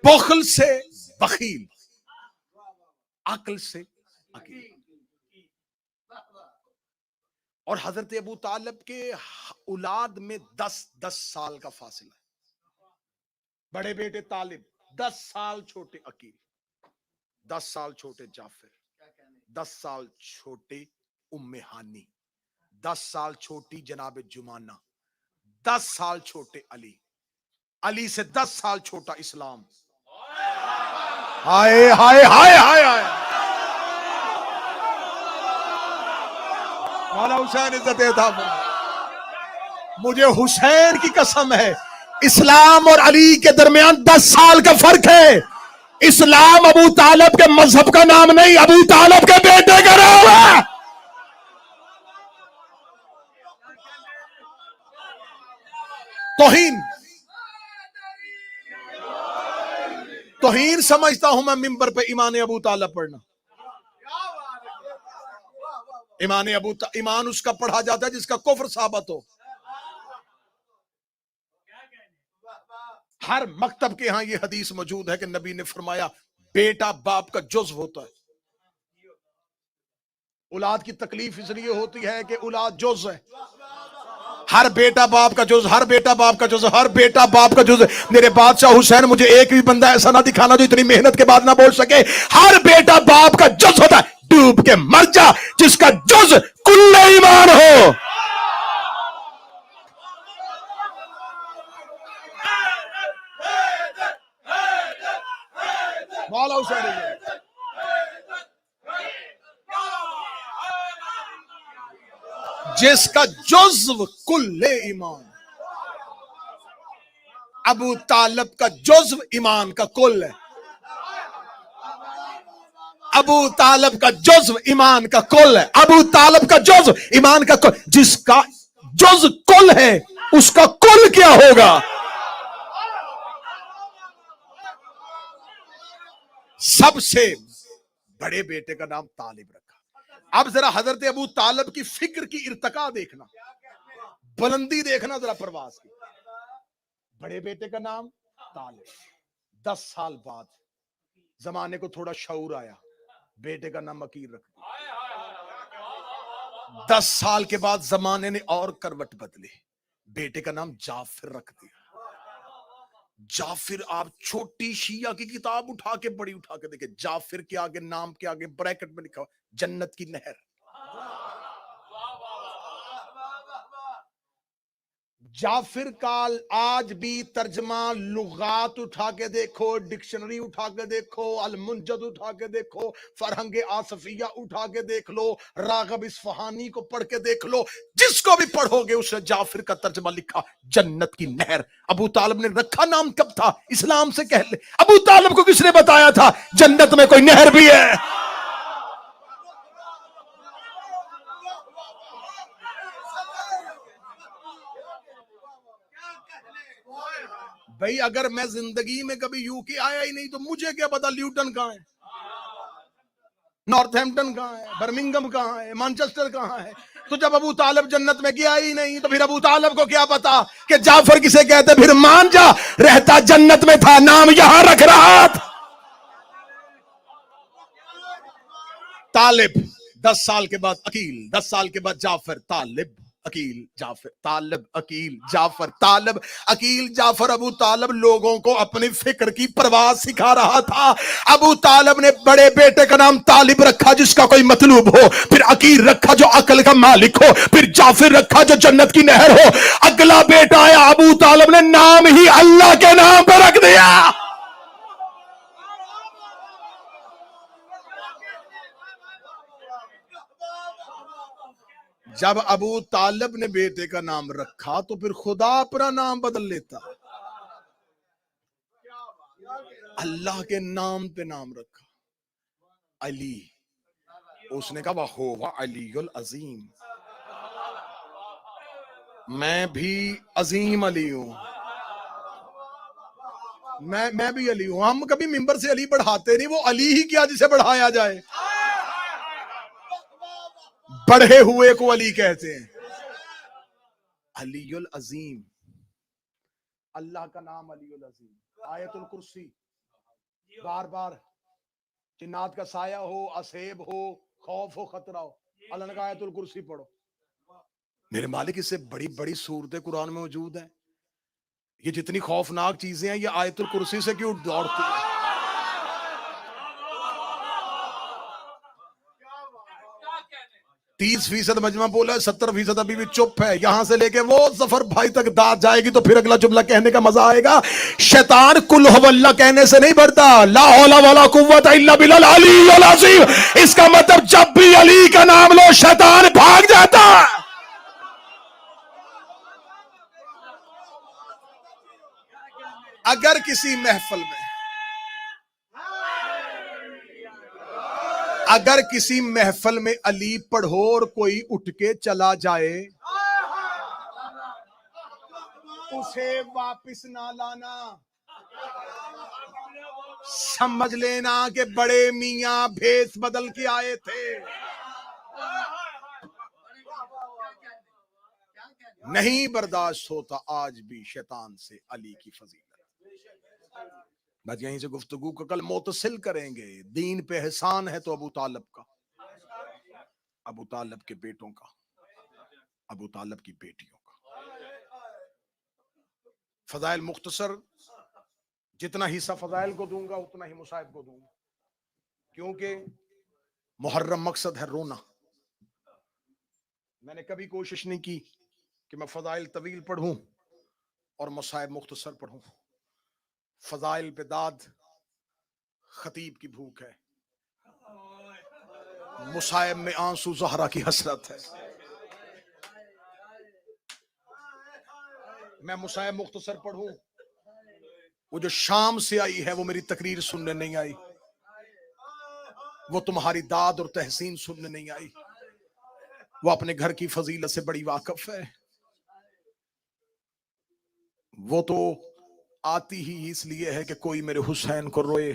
بخل سے بخیل، عقل سے عقیل. اور حضرت ابو طالب کے اولاد میں 10 سال کا فاصلہ ہے. بڑے بیٹے طالب 10 سال چھوٹے عقیل، 10 سال چھوٹے جعفر، 10 سال چھوٹے ام ہانی، 10 سال چھوٹی جناب جمانہ، 10 سال چھوٹے علی، علی سے 10 سال چھوٹا اسلام. ہائے ہائے ہائے ہائے ہائے. مولا حسین عزت تھا. مجھے حسین کی قسم ہے، اسلام اور علی کے درمیان 10 سال کا فرق ہے. اسلام ابو طالب کے مذہب کا نام نہیں، ابو طالب کے بیٹے کا نام ہے. توہین سمجھتا ہوں میں ممبر پہ ایمان ابو طالب پڑھنا. ایمان اس کا پڑھا جاتا ہے جس کا کفر ثابت ہو. ہر مکتب کے ہاں یہ حدیث موجود ہے کہ نبی نے فرمایا بیٹا باپ کا جزو ہوتا ہے. اولاد کی تکلیف اس لیے ہوتی ہے کہ اولاد جز ہے. ہر بیٹا باپ کا جز، ہر بیٹا باپ کا جز، ہر بیٹا باپ کا جز. میرے بادشاہ حسین مجھے ایک بھی بندہ ایسا نہ دکھانا جو اتنی محنت کے بعد نہ بول سکے ہر بیٹا باپ کا جز ہوتا ہے. ڈوب کے مر جا جس کا جز کل ایمان ہو. مولا حسین جس کا جزو کل ایمان. ابو طالب کا جزو ایمان کا کل ہے. ابو طالب کا جزو ایمان کا کل ہے. ابو طالب کا جزو ایمان کا کل. جس کا جز کل ہے اس کا کل کیا ہوگا؟ سب سے بڑے بیٹے کا نام طالب رکھا. اب ذرا حضرت ابو طالب کی فکر کی ارتقا دیکھنا، بلندی دیکھنا ذرا پرواز کی. بڑے بیٹے کا نام طالب. 10 سال بعد زمانے کو تھوڑا شعور آیا، بیٹے کا نام عقیل رکھ دیا. 10 سال کے بعد زمانے نے اور کروٹ بدلی، بیٹے کا نام جعفر رکھ دیا. جعفر، آپ چھوٹی شیعہ کی کتاب اٹھا کے بڑی اٹھا کے دیکھیں، جعفر کے آگے نام کے آگے بریکٹ میں لکھا جنت کی نہر. جعفر کا آج بھی ترجمہ لغات اٹھا کے دیکھو، ڈکشنری اٹھا کے دیکھو، المنجد اٹھا کے دیکھو، فرہنگ آصفیہ اٹھا کے دیکھ لو، راغب اصفہانی کو پڑھ کے دیکھ لو، جس کو بھی پڑھو گے اس نے جعفر کا ترجمہ لکھا جنت کی نہر. ابو طالب نے رکھا نام کب تھا؟ اسلام سے کہہ لے. ابو طالب کو کس نے بتایا تھا جنت میں کوئی نہر بھی ہے؟ بھئی اگر میں زندگی میں کبھی یو کے آیا ہی نہیں تو مجھے کیا پتا لیوٹن کہاں ہے، نارتھ ہیمپٹن کہاں ہے، برمنگم کہاں ہے، مانچسٹر کہاں ہے. تو جب ابو طالب جنت میں گیا ہی نہیں تو پھر ابو طالب کو کیا پتا کہ جعفر کسے کہتے؟ پھر مان جا رہتا جنت میں تھا، نام یہاں رکھ رہا تھا. طالب 10 سال کے بعد عقیل، 10 سال کے بعد جعفر. طالب عقیل جعفر، طالب عقیل جعفر، طالب عقیل جعفر. ابو طالب لوگوں کو اپنی فکر کی پرواز سکھا رہا تھا. ابو طالب نے بڑے بیٹے کا نام طالب رکھا جس کا کوئی مطلوب ہو، پھر عقیل رکھا جو عقل کا مالک ہو، پھر جعفر رکھا جو جنت کی نہر ہو. اگلا بیٹا آیا ابو طالب نے نام ہی اللہ کے نام پہ رکھ دیا. جب ابو طالب نے بیٹے کا نام رکھا تو پھر خدا اپنا نام بدل لیتا. اللہ کے نام پہ نام رکھا علی. اس نے کہا وَهُوَ عَلِيُّ الْعَظِيمُ, میں بھی عظیم علی ہوں, میں بھی علی ہوں. ہم کبھی ممبر سے علی بڑھاتے نہیں, وہ علی ہی کیا جسے بڑھایا جائے. بڑھے ہوئے کو علی کہتے ہیں. علی العظیم, اللہ کا نام علی العظیم. آیت الکرسی بار بار, جنات کا سایہ ہو, اسیب ہو, خوف ہو, خطرہ ہو, اللہ نے کہا آیت الکرسی پڑھو. میرے مالک اس سے بڑی بڑی صورتیں قرآن میں موجود ہیں. یہ جتنی خوفناک چیزیں ہیں, یہ آیت الکرسی سے کیوں دوڑتی ہیں؟ 30% مجمع بولا ہے, 70% ابھی بھی چپ ہے. یہاں سے لے کے وہ ظفر بھائی تک داد جائے گی تو پھر اگلا جملہ کہنے کا مزہ آئے گا. شیطان کل ہو اللہ کہنے سے نہیں بڑھتا, لا حول ولا قوت الا باللہ العلی العظیم. اس کا مطلب جب بھی علی کا نام لو شیطان بھاگ جاتا. اگر کسی محفل میں, اگر کسی محفل میں علی پڑھو اور کوئی اٹھ کے چلا جائے, اسے واپس نہ لانا. سمجھ لینا کہ بڑے میاں بھیس بدل کے آئے تھے. نہیں برداشت ہوتا آج بھی شیطان سے علی کی فضیلت. بس یہیں سے گفتگو کا کل متصل کریں گے. دین پہ احسان ہے تو ابو طالب کا, ابو طالب کے بیٹوں کا, ابو طالب کی بیٹیوں کا. فضائل مختصر, جتنا حصہ فضائل کو دوں گا اتنا ہی مصائب کو دوں گا, کیونکہ محرم مقصد ہے رونا. میں نے کبھی کوشش نہیں کی کہ میں فضائل طویل پڑھوں اور مصائب مختصر پڑھوں. فضائل پہ داد خطیب کی بھوک ہے, مصائب میں آنسو زہرا کی حسرت ہے. میں مصائب مختصر پڑھوں, وہ جو شام سے آئی ہے وہ میری تقریر سننے نہیں آئی, وہ تمہاری داد اور تحسین سننے نہیں آئی, وہ اپنے گھر کی فضیلت سے بڑی واقف ہے. وہ تو آتی ہی اس لیے ہے کہ کوئی میرے حسین کو روئے,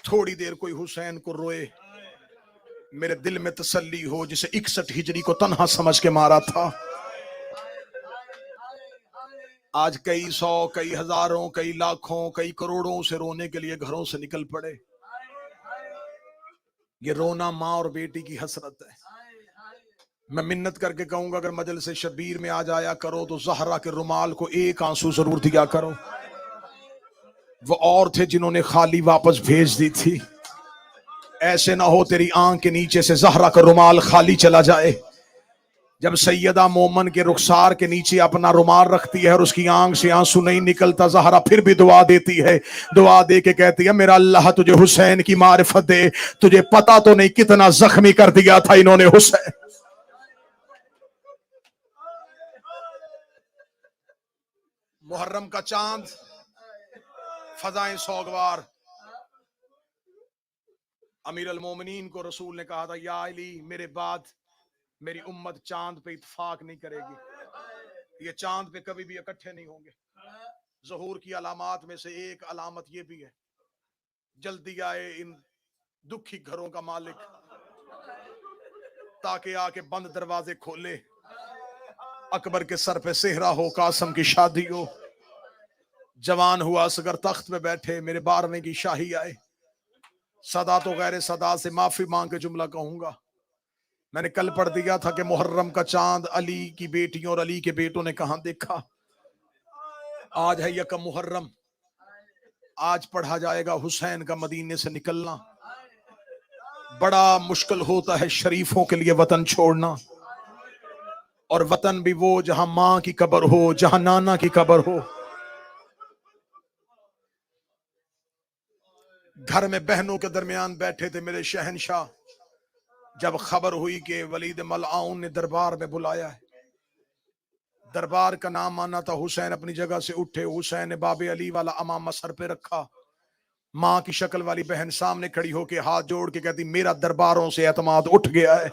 تھوڑی دیر کوئی حسین کو روئے, میرے دل میں تسلی ہو, جسے 61 ہجری کو تنہا سمجھ کے مارا تھا. آج کئی سو, کئی ہزاروں, کئی لاکھوں, کئی کروڑوں سے رونے کے لیے گھروں سے نکل پڑے. یہ رونا ماں اور بیٹی کی حسرت ہے. میں منت کر کے کہوں گا اگر مجلس شبیر میں آ جایا کرو تو زہرا کے رومال کو ایک آنسو ضرور دیا کرو. وہ اور تھے جنہوں نے خالی واپس بھیج دی تھی. ایسے نہ ہو تیری آنکھ کے نیچے سے زہرا کا رومال خالی چلا جائے. جب سیدہ مومن کے رخسار کے نیچے اپنا رومال رکھتی ہے اور اس کی آنکھ سے آنسو نہیں نکلتا, زہرا پھر بھی دعا دیتی ہے. دعا دے کے کہتی ہے میرا اللہ تجھے حسین کی معرفت دے, تجھے پتا تو نہیں کتنا زخمی کر دیا تھا انہوں نے حسین. محرم کا چاند, فضائیں سوگوار. امیر المومنین کو رسول نے کہا تھا یا علی میرے بعد میری امت چاند پہ اتفاق نہیں کرے گی, یہ چاند پہ کبھی بھی اکٹھے نہیں ہوں گے. ظہور کی علامات میں سے ایک علامت یہ بھی ہے, جلدی آئے ان دکھی گھروں کا مالک تاکہ آ کے بند دروازے کھولے. اکبر کے سر پہ صحرا ہو, قاسم کی شادی ہو, جوان ہوا اصغر تخت پہ بیٹھے, میرے 12ویں کی شاہی آئے. صدا تو غیر صدا سے معافی مانگ کے جملہ کہوں گا. میں نے کل پڑھ دیا تھا کہ محرم کا چاند علی کی بیٹیوں اور علی کے بیٹوں نے کہاں دیکھا. آج ہے یکم محرم, آج پڑھا جائے گا حسین کا مدینے سے نکلنا. بڑا مشکل ہوتا ہے شریفوں کے لیے وطن چھوڑنا, اور وطن بھی وہ جہاں ماں کی قبر ہو, جہاں نانا کی قبر ہو. گھر میں بہنوں کے درمیان بیٹھے تھے میرے شہنشاہ, جب خبر ہوئی کہ ولید ملعون نے دربار میں بلایا ہے, دربار کا نام آنا تھا، حسین اپنی جگہ سے اٹھے، حسین نے باب علی والا امامہ سر پہ رکھا، ماں کی شکل والی بہن سامنے کھڑی ہو کے ہاتھ جوڑ کے کہتی میرا درباروں سے اعتماد اٹھ گیا ہے۔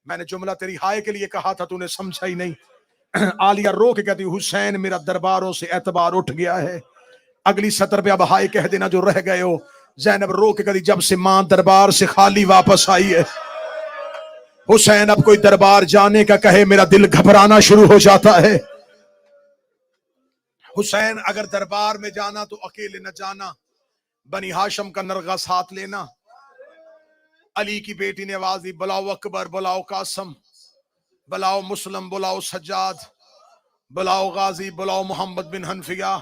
میں نے جملہ تیری ہائے کے لیے کہا تھا، تو نے سمجھا ہی نہیں۔ عالیہ رو کے کہتی حسین میرا درباروں سے اعتبار اٹھ گیا ہے۔ اگلی سطر پہ اب ہائے کہہ دینا جو رہ گئے ہو۔ زینب رو کے کہتی جب سے ماں دربار سے خالی واپس آئی ہے، حسین اب کوئی دربار جانے کا کہے میرا دل گھبرانا شروع ہو جاتا ہے۔ حسین اگر دربار میں جانا تو اکیلے نہ جانا، بنی ہاشم کا نرغہ ساتھ لینا۔ علی کی بیٹی نے آواز دی بلاؤ اکبر، بلاؤ قاسم، بلاؤ مسلم، بلاؤ سجاد، بلاؤ غازی، بلاؤ محمد بن حنفیہ،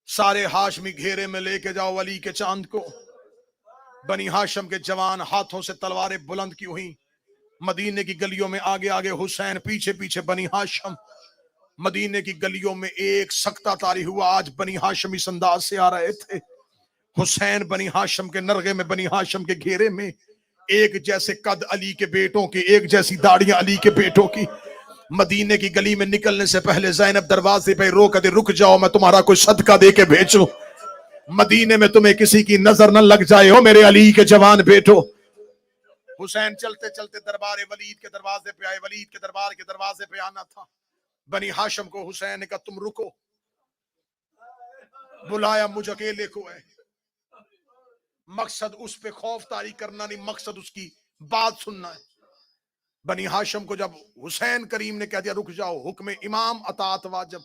سارے ہاشمی گھیرے میں لے کے جاؤ علی کے چاند کو۔ بنی ہاشم کے جوان ہاتھوں سے تلواریں بلند کی ہوئی، مدینے کی گلیوں میں آگے آگے حسین، پیچھے پیچھے بنی ہاشم۔ مدینے کی گلیوں میں ایک سکتہ طاری ہوا، آج بنی ہاشم اس انداز سے آ رہے تھے۔ حسین بنی ہاشم کے نرغے میں، بنی ہاشم کے گھیرے میں، ایک جیسے قد علی کے بیٹوں کی، ایک جیسی داڑیاں علی کے بیٹوں کی۔ مدینے کی گلی میں نکلنے سے پہلے زینب دروازے پہ رو کر رک جاؤ، میں تمہارا کوئی صدقہ دے کے بھیجوں، مدینے میں تمہیں کسی کی نظر نہ لگ جائے ہو میرے علی کے جوان بیٹو۔ حسین چلتے چلتے دربار ولید کے دروازے پہ آئے، ولید کے دربار کے دروازے پہ آنا تھا۔ بنی ہاشم کو حسین نے کہا تم رکو، بلایا مجھ اکیلے کو ہے، مقصد اس پہ خوف طاری کرنا نہیں، مقصد اس کی بات سننا ہے۔ بنی ہاشم کو جب حسین کریم نے کہہ دیا رک جاؤ، حکم امام اطاعت واجب۔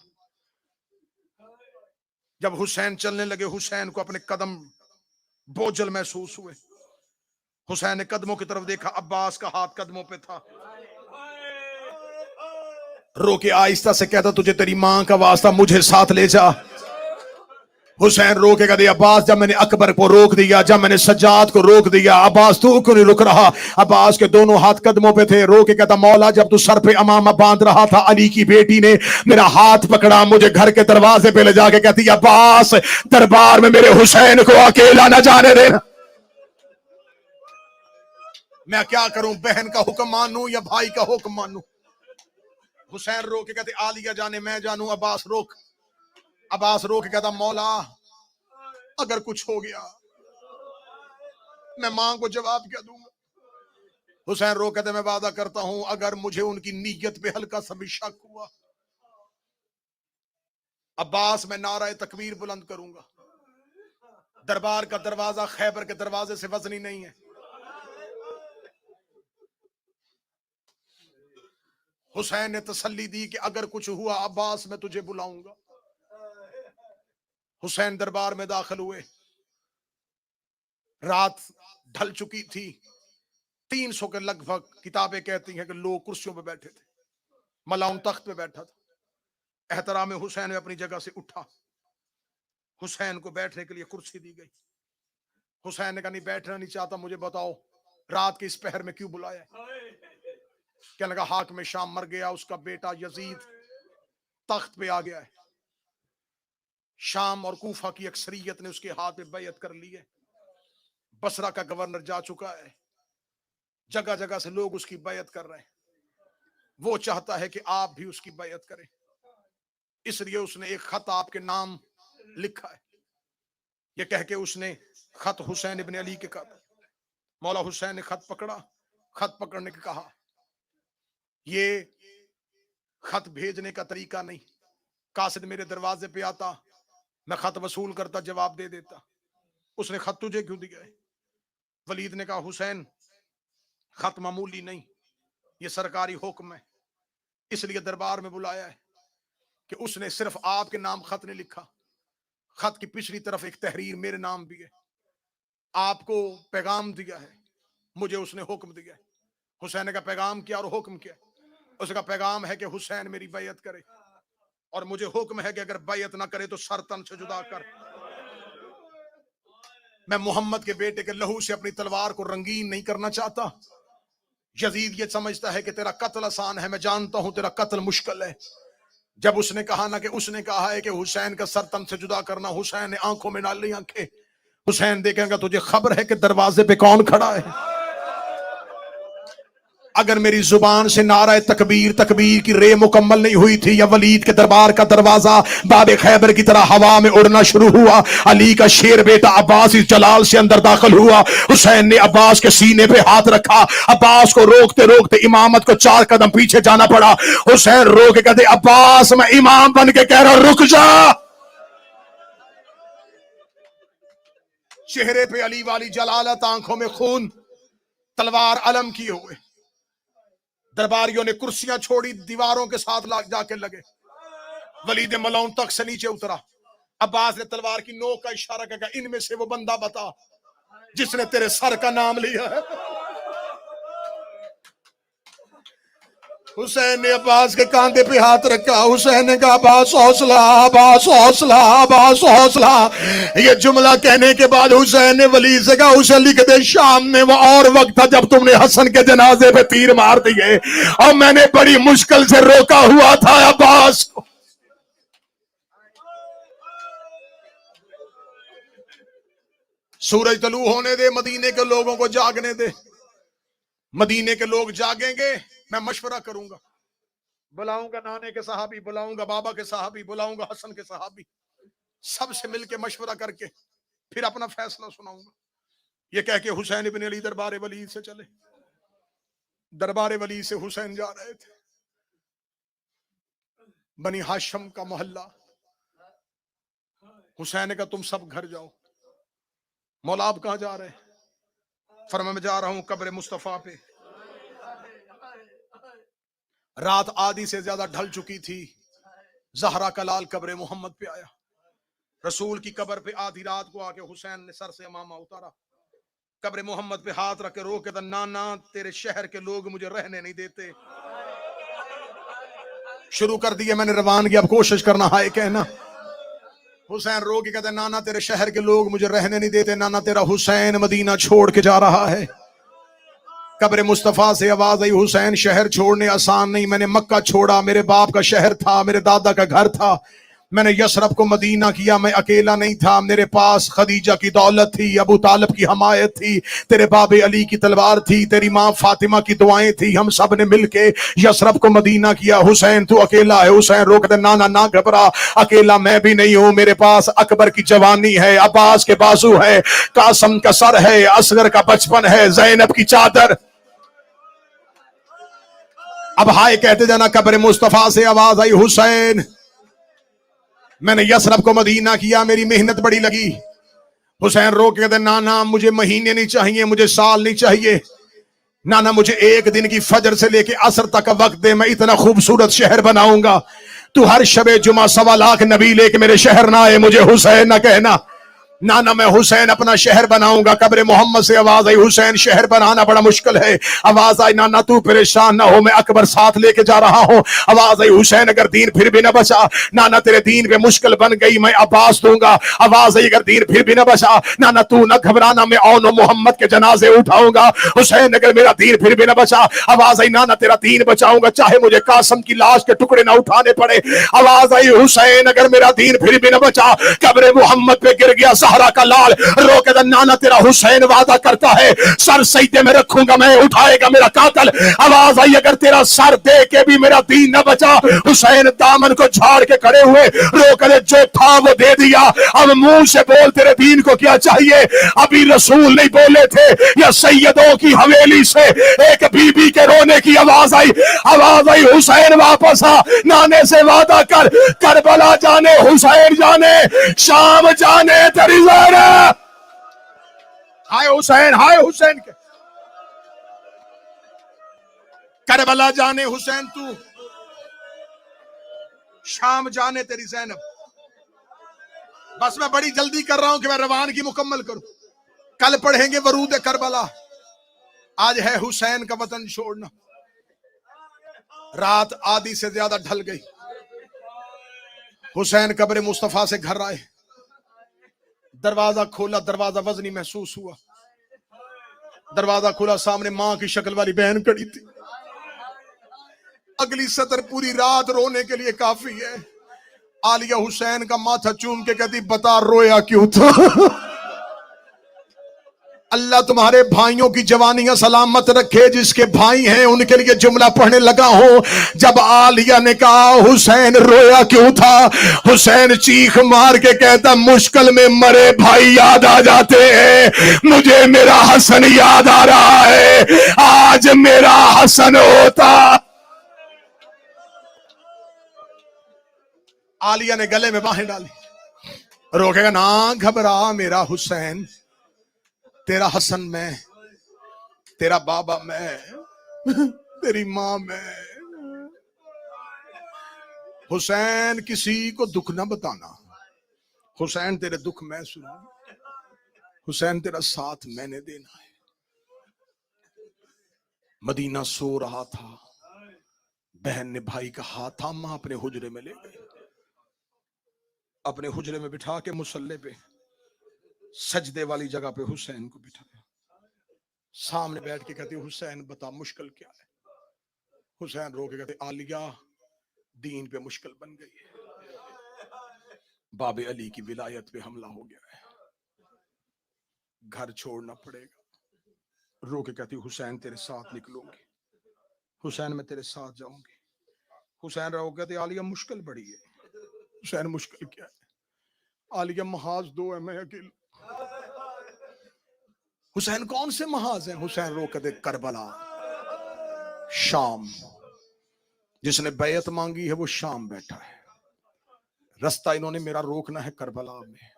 جب حسین چلنے لگے، حسین کو اپنے قدم بوجھل محسوس ہوئے۔ حسین نے قدموں کی طرف دیکھا، عباس کا ہاتھ قدموں پہ تھا۔ رو کے آہستہ سے کہتا تجھے تیری ماں کا واسطہ مجھے ساتھ لے جا۔ حسین رو کے کہتے عباس جب میں نے اکبر کو روک دیا، جب میں نے سجاد کو روک دیا، عباس تو کیوں نہیں رک رہا؟ عباس کے دونوں ہاتھ قدموں پہ تھے۔ رو کے کہتا مولا جب تو سر پہ امامہ باندھ رہا تھا، علی کی بیٹی نے میرا ہاتھ پکڑا، مجھے گھر کے دروازے پہ لے جا کے کہتی عباس دربار میں میرے حسین کو اکیلا نہ جانے دینا۔ میں کیا کروں، بہن کا حکم مانوں یا بھائی کا حکم مانوں؟ حسین رو کے کہتے عالیہ جانے میں جانوں، عباس روک۔ عباس رو کے کہتا مولا اگر کچھ ہو گیا میں ماں کو جواب کیا دوں گا؟ حسین رو کہتے میں وعدہ کرتا ہوں اگر مجھے ان کی نیت پہ ہلکا سا بھی شک ہوا، عباس میں نعرہ تکبیر بلند کروں گا۔ دربار کا دروازہ خیبر کے دروازے سے وزنی نہیں ہے۔ حسین نے تسلی دی کہ اگر کچھ ہوا عباس میں تجھے بلاؤں گا۔ حسین دربار میں داخل ہوئے، رات ڈھل چکی تھی، 300 کے لگ بھگ کتابیں کہتی ہیں کہ لوگ کرسیوں پہ بیٹھے تھے، ملاؤن تخت پہ بیٹھا تھا۔ احترام حسین اپنی جگہ سے اٹھا، حسین کو بیٹھنے کے لیے کرسی دی گئی۔ حسین نے کہا نہیں بیٹھنا نہیں چاہتا، مجھے بتاؤ رات کے اس پہر میں کیوں بلایا ہے؟ کہنے لگا حاکم شام مر گیا، اس کا بیٹا یزید تخت پہ آ گیا ہے، شام اور کوفہ کی اکثریت نے اس کے ہاتھ پہ بیعت کر لی ہے، بصرہ کا گورنر جا چکا ہے، جگہ جگہ سے لوگ اس کی بیعت کر رہے ہیں، وہ چاہتا ہے کہ آپ بھی اس کی بیعت کریں، اس لیے اس نے ایک خط آپ کے نام لکھا ہے۔ یہ کہہ کے اس نے خط حسین ابن علی کے کہا، مولا حسین نے خط پکڑا، خط پکڑنے کے کہا یہ خط بھیجنے کا طریقہ نہیں، قاصد میرے دروازے پہ آتا میں خط وصول کرتا، جواب دے دیتا، اس نے خط تجھے کیوں دیا ہے؟ ولید نے کہا حسین خط معمولی نہیں، یہ سرکاری حکم ہے، اس لیے دربار میں بلایا ہے کہ اس نے صرف آپ کے نام خط نہیں لکھا، خط کی پچھلی طرف ایک تحریر میرے نام بھی ہے، آپ کو پیغام دیا ہے، مجھے اس نے حکم دیا ہے۔ حسین نے کہا پیغام کیا اور حکم کیا؟ اس کا پیغام ہے کہ حسین میری بیعت کرے، اور مجھے حکم ہے کہ اگر بیعت نہ کرے تو سر تن سے جدا کر۔ میں محمد کے بیٹے کے لہو سے اپنی تلوار کو رنگین نہیں کرنا چاہتا۔ یزید یہ سمجھتا ہے کہ تیرا قتل آسان ہے، میں جانتا ہوں تیرا قتل مشکل ہے۔ جب اس نے کہا نا کہ اس نے کہا ہے کہ حسین کا سر تن سے جدا کرنا، حسین نے آنکھوں میں ڈال لی آنکھیں، حسین دیکھیں گا تجھے خبر ہے کہ دروازے پہ کون کھڑا ہے؟ اگر میری زبان سے نعرہ تکبیر تکبیر کی رے مکمل نہیں ہوئی تھی، یا ولید کے دربار کا دروازہ باب خیبر کی طرح ہوا میں اڑنا شروع ہوا، علی کا شیر بیٹا عباس اس جلال سے اندر داخل ہوا، حسین نے عباس کے سینے پہ ہاتھ رکھا، عباس کو روکتے روکتے امامت کو 4 قدم پیچھے جانا پڑا۔ حسین رو کے کہتے عباس میں امام بن کے کہہ رہا ہوں رک جا۔ چہرے پہ علی والی جلالت، آنکھوں میں خون، تلوار علم کیے ہوئے۔ درباریوں نے کرسیاں چھوڑی، دیواروں کے ساتھ جا کے لگے۔ ولید ملعون تک سے نیچے اترا، عباس نے تلوار کی نوک کا اشارہ کیا، ان میں سے وہ بندہ بتا جس نے تیرے سر کا نام لیا ہے۔ حسین نے عباس کے کاندھے پہ ہاتھ رکھا، حسین نے کہا عباس حوصلہ، عباس حوصلہ، عباس حوصلہ۔ یہ جملہ کہنے کے بعد حسین نے ولید سے کہا اسے لکھ دے شام میں وہ اور وقت تھا جب تم نے حسن کے جنازے پہ تیر مار دیے اور میں نے بڑی مشکل سے روکا ہوا تھا عباس کو۔ سورج طلوع ہونے دے، مدینے کے لوگوں کو جاگنے دے۔ مدینے کے لوگ جاگیں گے، میں مشورہ کروں گا، بلاؤں گا نانے کے صحابی، بلاؤں گا بابا کے صحابی، بلاؤں گا حسن کے صحابی، سب سے مل کے مشورہ کر کے پھر اپنا فیصلہ سناؤں گا۔ یہ کہہ کے حسین ابن علی دربار ولید سے چلے۔ دربار ولید سے حسین جا رہے تھے بنی ہاشم کا محلہ۔ حسین نے کہا تم سب گھر جاؤ۔ مولا آپ کہاں جا رہے ہیں؟ فرمایا میں جا رہا ہوں قبر مصطفیٰ پہ۔ رات آدھی سے زیادہ ڈھل چکی تھی، زہرا کا لال قبر محمد پہ آیا۔ رسول کی قبر پہ آدھی رات کو آ کے حسین نے سر سے امامہ اتارا، قبر محمد پہ ہاتھ رکھ کے رو کے نانا تیرے شہر کے لوگ مجھے رہنے نہیں دیتے۔ شروع کر دیا میں نے روانگی، اب کوشش کرنا ہے کہنا۔ حسین رو کے کہتے نانا تیرے شہر کے لوگ مجھے رہنے نہیں دیتے، نانا تیرا حسین مدینہ چھوڑ کے جا رہا ہے۔ قبر مصطفیٰ سے آواز آئی حسین شہر چھوڑنے آسان نہیں، میں نے مکہ چھوڑا، میرے باپ کا شہر تھا، میرے دادا کا گھر تھا، میں نے یثرب کو مدینہ کیا، میں اکیلا نہیں تھا، میرے پاس خدیجہ کی دولت تھی، ابو طالب کی حمایت تھی، تیرے باب علی کی تلوار تھی، تیری ماں فاطمہ کی دعائیں تھی، ہم سب نے مل کے یثرب کو مدینہ کیا۔ حسین تو اکیلا ہے۔ حسین روک دے نانا نہ گھبرا، اکیلا میں بھی نہیں ہوں، میرے پاس اکبر کی جوانی ہے، عباس کے بازو ہے، قاسم کا سر ہے، اصغر کا بچپن ہے، زینب کی چادر۔ اب ہائے کہتے جانا۔ قبر مصطفیٰ سے آواز آئی حسین میں نے یثرب کو مدینہ کیا، میری محنت بڑی لگی۔ حسین رو کے کہتے نانا مجھے مہینے نہیں چاہیے، مجھے سال نہیں چاہیے، نانا مجھے ایک دن کی فجر سے لے کے عصر تک وقت دے، میں اتنا خوبصورت شہر بناؤں گا، تو ہر شب جمعہ 1.25 لاکھ نبی لے کے میرے شہر نہ آئے مجھے حسین نہ کہنا، نانا میں حسین اپنا شہر بناؤں گا۔ قبر محمد سے آواز آئی حسین شہر بنانا بڑا مشکل ہے۔ آواز آئی نانا تو پریشان نہ ہو، میں اکبر ساتھ لے کے جا رہا ہوں۔ آواز آئی حسین اگر دین پھر بھی نہ بچا، نانا تیرے دین پہ مشکل بن گئی، میں عباس دوں گا۔ آواز آئی اگر دین پھر بھی نہ بچا، نانا تو نہ گھبرانا، میں اون و محمد کے جنازے اٹھاؤں گا۔ حسین اگر میرا دین پھر بھی نہ بچا، آواز آئی نانا تیرا دین بچاؤں گا، چاہے مجھے قاسم کی لاش کے ٹکڑے نہ اٹھانے پڑے۔ آواز آئی حسین اگر میرا دین پھر بھی نہ بچا، قبر محمد پہ گر گیا زہرا کا لال، رو کے نانا تیرا حسین وعدہ کرتا ہے سر سجدے میں رکھوں گا، میں اٹھائے گا میرا قاتل۔ آواز آئی اگر تیرا سر دے کے بھی میرا دین نہ بچا، حسین دامن کو جھاڑ کے کھڑے ہوئے، رو کے جو تھا وہ دے دیا، اب منہ سے بول تیرے دین کو کیا چاہیے۔ ابھی رسول نہیں بولے تھے، یا سیدوں کی حویلی سے ایک بی بی کے رونے کی آواز آئی۔ آواز آئی حسین واپس آ، نانے سے وعدہ کر، کربلا جانے حسین جانے، شام جانے تیری زہرا۔ ہائے حسین کے کربلا جانے حسین تو، شام جانے تیری زینب۔ بس میں بڑی جلدی کر رہا ہوں کہ میں روانگی مکمل کروں، کل پڑھیں گے ورود کربلا، آج ہے حسین کا وطن چھوڑنا۔ رات آدھی سے زیادہ ڈھل گئی، حسین قبر مصطفیٰ سے گھر آئے، دروازہ کھولا، دروازہ وزنی محسوس ہوا، دروازہ کھولا، سامنے ماں کی شکل والی بہن کھڑی تھی۔ اگلی سطر پوری رات رونے کے لیے کافی ہے۔ عالیہ حسین کا ماتھا چوم کے کہتی بتا رویا کیوں تھا؟ اللہ تمہارے بھائیوں کی جوانیاں سلامت رکھے. جس کے بھائی ہیں ان کے لیے جملہ پڑھنے لگا ہوں. جب عالیہ نے کہا حسین رویا کیوں تھا, حسین چیخ مار کے کہتا مشکل میں مرے بھائی یاد آ جاتے ہیں, مجھے میرا حسن یاد آ رہا ہے, آج میرا حسن ہوتا. عالیہ نے گلے میں باہیں ڈالی. روکے گا نا گھبرا میرا حسین, تیرا حسن میں, تیرا بابا میں, تیری ماں میں. حسین کسی کو دکھ نہ بتانا, حسین تیرے دکھ میں سنا, حسین تیرا ساتھ میں نے دینا ہے. مدینہ سو رہا تھا, بہن نے بھائی کا ہاتھ تھاما, اپنے حجرے میں لے گئے, اپنے حجرے میں بٹھا کے مصلی پہ سجدے والی جگہ پہ حسین کو بٹھایا. سامنے بیٹھ کے کہتے حسین بتا مشکل کیا ہے. حسین رو کے کہتے عالیہ دین پہ مشکل بن گئی ہے, باب علی کی ولایت پہ حملہ ہو گیا ہے, گھر چھوڑنا پڑے گا. رو کے کہتی حسین تیرے ساتھ نکلوں گی, حسین میں تیرے ساتھ جاؤں گی. حسین رو کہتے عالیہ مشکل بڑی ہے. حسین مشکل کیا ہے؟ عالیہ محاذ دو ہے, میں اکیلا. حسین کون سے محاذ ہیں؟ حسین رو کہتے کربلا, شام. جس نے بیعت مانگی ہے وہ شام بیٹھا ہے, رستہ انہوں نے میرا روکنا ہے کربلا میں.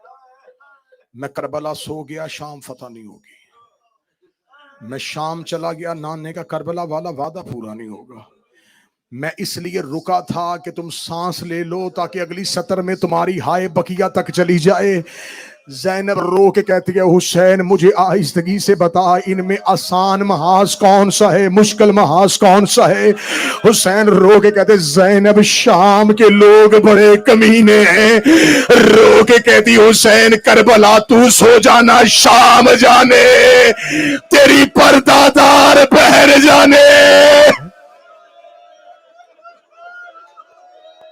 میں کربلا سو گیا, شام فتح نہیں ہوگی. میں شام چلا گیا, نانے کا کربلا والا وعدہ پورا نہیں ہوگا. میں اس لیے رکا تھا کہ تم سانس لے لو تاکہ اگلی سطر میں تمہاری ہائے بقیہ تک چلی جائے. زینب رو کے کہتی ہے حسین مجھے آہستگی سے بتا ان میں آسان محاذ کون سا ہے, مشکل محاذ کون سا ہے. حسین رو کے کہتے زینب شام کے لوگ بڑے کمینے ہیں. رو کے کہتی حسین کربلا تو سو جانا, شام جانے, تیری پردہ دار بہن جانے.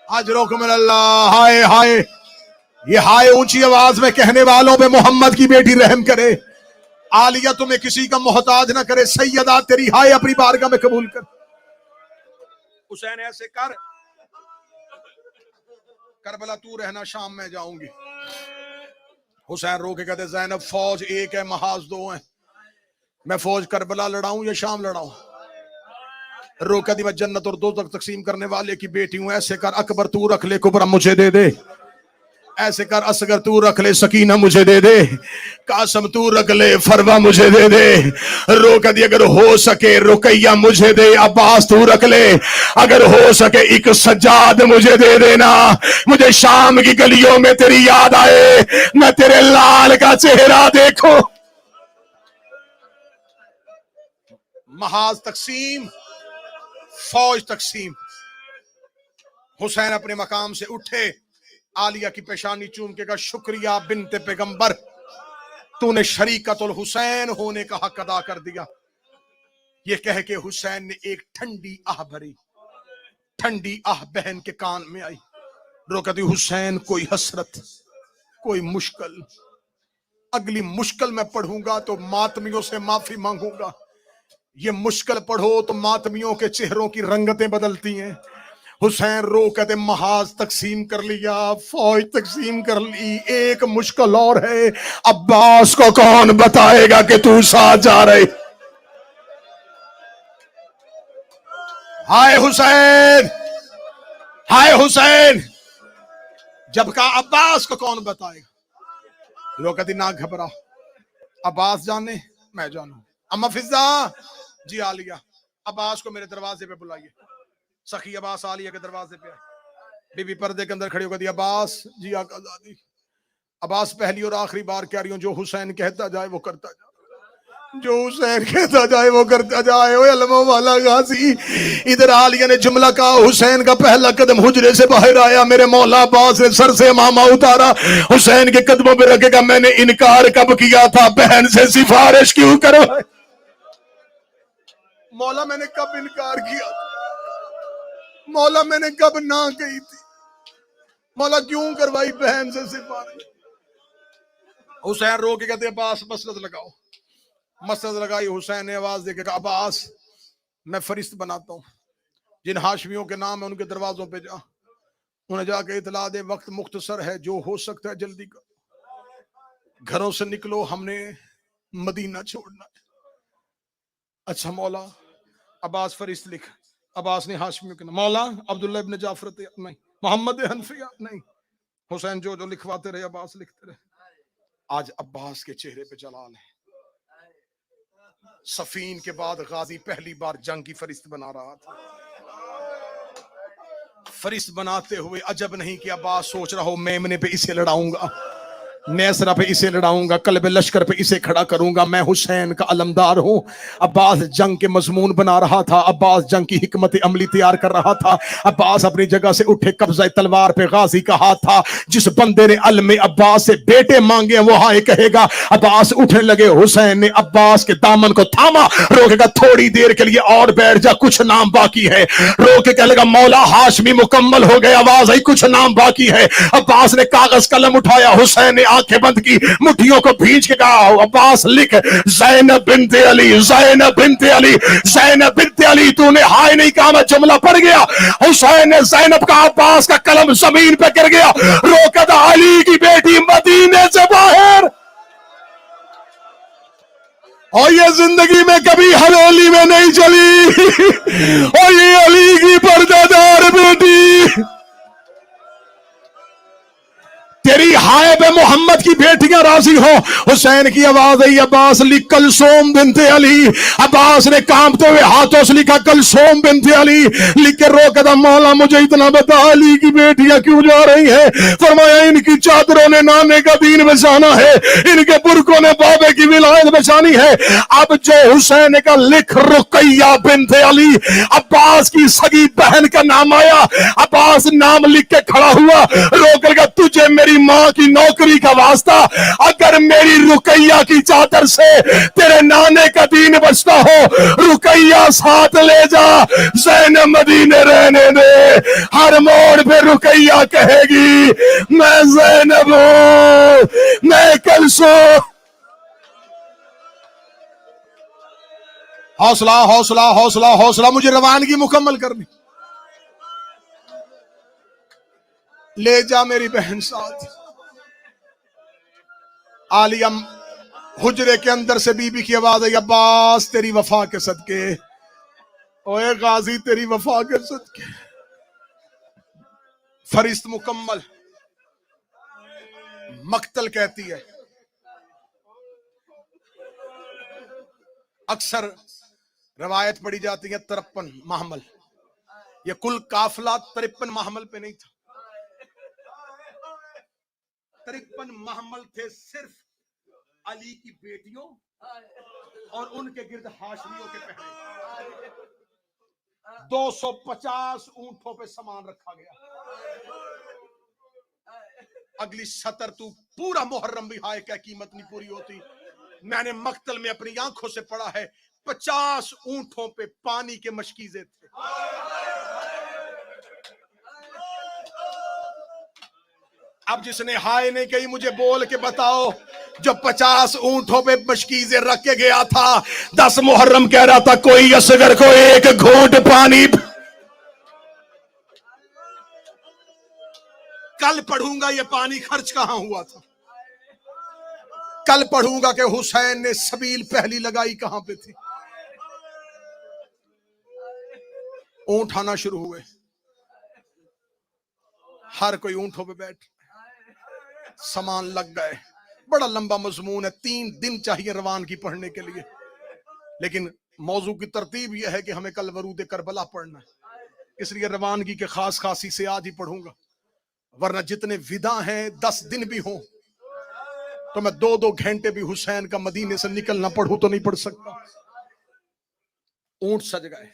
اجرکم اللہ. ہائے ہائے, یہ ہائے اونچی آواز میں کہنے والوں پہ محمد کی بیٹی رحم کرے. عالیہ تمہیں کسی کا محتاج نہ کرے. سیدہ تیری ہائے اپنی بارگاہ میں قبول کر. حسین ایسے کر, کربلا تو رہنا, شام میں جاؤں گی. حسین رو کے کہتے زینب فوج ایک ہے, محاذ دو ہیں. میں فوج کربلا لڑاؤں یا شام لڑاؤں؟ رو کہتی میں جنت اور دوزخ تقسیم کرنے والے کی بیٹی ہوں. ایسے کر اکبر تو رکھ لے, کبرا مجھے دے دے. ایسے کر اصغر تو رکھ لے, سکینہ مجھے دے دے. قاسم تو رکھ لے, فروا مجھے دے دے. رو کہتی اگر ہو سکے رقیہ مجھے دے. عباس تو رکھ لے, اگر ہو سکے ایک سجاد مجھے دے دینا. مجھے شام کی گلیوں میں تیری یاد آئے, میں تیرے لال کا چہرہ دیکھوں. محاذ تقسیم, فوج تقسیم. حسین اپنے مقام سے اٹھے, عالیہ کی پیشانی چوم کے کہا شکریہ بنت پیغمبر, تو نے شریکت الحسین ہونے کا حق ادا کر دیا. یہ کہہ کے حسین نے ایک ٹھنڈی آہ بھری. ٹھنڈی آہ بہن کے کان میں آئی. رو کہتی حسین کوئی حسرت, کوئی مشکل, اگلی مشکل میں پڑھوں گا تو ماتمیوں سے معافی مانگوں گا. یہ مشکل پڑھو تو ماتمیوں کے چہروں کی رنگتیں بدلتی ہیں. حسین رو کہتے محاذ تقسیم کر لیا, فوج تقسیم کر لی, ایک مشکل اور ہے. عباس کو کون بتائے گا کہ تو ساتھ جا رہے. ہائے حسین, ہائے حسین. جب کہا عباس کو کون بتائے گا, لوگ کہتی نہ گھبرا, عباس جانے میں جانوں. اما فضا جی عالیہ, عباس کو میرے دروازے پہ بلائیے. سخی عباس عالیہ کے دروازے پہ آئے. بی بی پردے کے اندر کھڑی ہو گئی عباس جی آقا زادی. عباس پہلی اور آخری بار کہہ رہی ہوں جو حسین کہتا جائے وہ کرتا جائے, جو حسین کہتا جائے وہ کرتا جائے. اوے علموں والا غازی. ادھر عالیہ نے جملہ کہا, حسین کا پہلا قدم حجرے سے باہر آیا, میرے مولا عباس نے سر سے امامہ اتارا, حسین کے قدموں پہ رکھے گا میں نے انکار کب کیا تھا, بہن سے سفارش کیوں کرو. مولا میں نے کب انکار کیا, مولا میں نے کب نہ کہی تھی, مولا کیوں کروائی بہن سے سفارش. حسین رو کے کہتے عباس مسلط لگاؤ. مسجد لگائی، حسین نے آواز دے کے کہا عباس میں فرشت بناتا ہوں، جن ہاشمیوں کے نام ہے ان کے دروازوں پہ جا، انہیں جا کے اطلاع دے وقت مختصر ہے، جو ہو سکتا ہے جلدی کر، گھروں سے نکلو، ہم نے مدینہ چھوڑنا ہے۔ اچھا مولا، عباس فرشت لکھ، عباس نے ہاشمیوں کے نام، مولا عبداللہ ابن جعفر نہیں، محمد حنفیہ نہیں، حسین جو لکھواتے رہے عباس لکھتے رہے۔ آج عباس کے چہرے پہ جلال ہے، صفین کے بعد غازی پہلی بار جنگ کی فرشت بنا رہا تھا۔ فرشت بناتے ہوئے عجب نہیں کہ عباس سوچ رہا ہو میمنے پہ اسے لڑاؤں گا، نیسرا پہ اسے لڑاؤں گا، قلب لشکر پہ اسے کھڑا کروں گا، میں حسین کا علمدار ہوں۔ عباس جنگ کے مضمون بنا رہا تھا، عباس جنگ کی حکمت عملی تیار کر رہا تھا۔ عباس اپنی جگہ سے اٹھے، قبضہ تلوار پہ غازی کا ہاتھ تھا۔ جس بندے نے علم عباس سے بیٹے مانگے وہ ہاں کہے گا۔ عباس اٹھنے لگے، حسین نے عباس کے دامن کو تھاما، روکے گا تھوڑی دیر کے لیے اور بیٹھ جا، کچھ نام باقی ہے۔ روکے کہنے لگا مولا ہاشمی مکمل ہو گئے، آواز آئی کچھ نام باقی ہے۔ عباس نے کاغذ قلم اٹھایا، حسین نے آنکھیں بند کی، مٹھیوں کو بھینچ کے کہا عباس لکھ زینب بنت علی، زینب بنت علی، زینب بنت علی۔ تو نے ہائے نہیں کہا، میں جملہ پڑھ گیا۔ حسین نے زینب کا، عباس کا قلم زمین پہ گر گیا۔ روکت علی کی بیٹی مدینے سے باہر، اور یہ زندگی میں کبھی حویلی میں نہیں چلی، اور یہ علی کی پردہ دار بیٹی، تیری ہائے بے محمد کی بیٹیاں راضی ہو۔ حسین کی آواز آئی، عباس لکھ کلثوم بنت علی۔ عباس نے کانپتے ہوئے ہاتھوں سے لکھا کلثوم بنت علی، لکھ کے رو کہا مولا مجھے اتنا بتا علی کی بیٹیاں کیوں جا رہی ہیں؟ فرمایا ان کی چادروں نے نانے کا دین بچانا ہے، ان کے برقوں نے بابے کی ولایت بچانی ہے۔ اب جو حسین کا لکھ رقیہ بنت علی، عباس کی سگی بہن کا نام آیا۔ عباس نام لکھ کے کھڑا ہوا، رو کر کہا تجھے میری ماں کی نوکری کا واسطہ، اگر میری رقیہ کی چادر سے تیرے نانے کا دین بچتا ہو، رقیہ ساتھ لے جا، زینب مدینے رہنے دے۔ ہر موڑ پہ رقیہ کہے گی میں زینب ہوں، میں کلثوم۔ حوصلہ حوصلہ حوصلہ حوصلہ، مجھے روانگی مکمل کرنی۔ لے جا میری بہن ساتھ۔ عالیہ حجرے کے اندر سے بی بی کی آواز ہے عباس تیری وفا کے صدقے، اوے غازی تیری وفا کے صدقے۔ فرشت مکمل، مقتل کہتی ہے اکثر روایت پڑھی جاتی ہے 53 محمل، یہ کل قافلہ 53 محمل پہ نہیں تھا، 53 محمل تھے صرف علی کی بیٹیوں اور ان کے گرد ہاشمیوں کے پہرے۔ 250 اونٹوں پہ سامان رکھا گیا۔ اگلی سطر تو پورا محرم بھی ہائے کہ قیمت نہیں پوری ہوتی، میں نے مقتل میں اپنی آنکھوں سے پڑھا ہے 50 اونٹوں پہ پانی کے مشکیزے تھے۔ اب جس نے ہائے نہیں کہی مجھے بول کے بتاؤ، جو 50 اونٹوں پہ مشکیزیں رکھ کے گیا تھا، 10 محرم کہہ رہا تھا کوئی اصغر کو ایک گھونٹ پانی، کل پڑھوں گا یہ پانی خرچ کہاں ہوا تھا، کل پڑھوں گا کہ حسین نے سبیل پہلی لگائی کہاں پہ تھی۔ اونٹ آنا شروع ہوئے، ہر کوئی اونٹوں پہ بیٹھ، سامان لگ گئے۔ بڑا لمبا مضمون ہے، 3 دن چاہیے روانگی پڑھنے کے لیے، لیکن موضوع کی ترتیب یہ ہے کہ ہمیں کل ورود کربلا پڑھنا ہے، اس لیے روانگی کے خاص خاصی سے آج ہی پڑھوں گا، ورنہ جتنے ودا ہیں 10 دن بھی ہوں تو میں 2 گھنٹے بھی حسین کا مدینے سے نکلنا پڑھوں تو نہیں پڑھ سکتا۔ اونٹ سج گئے،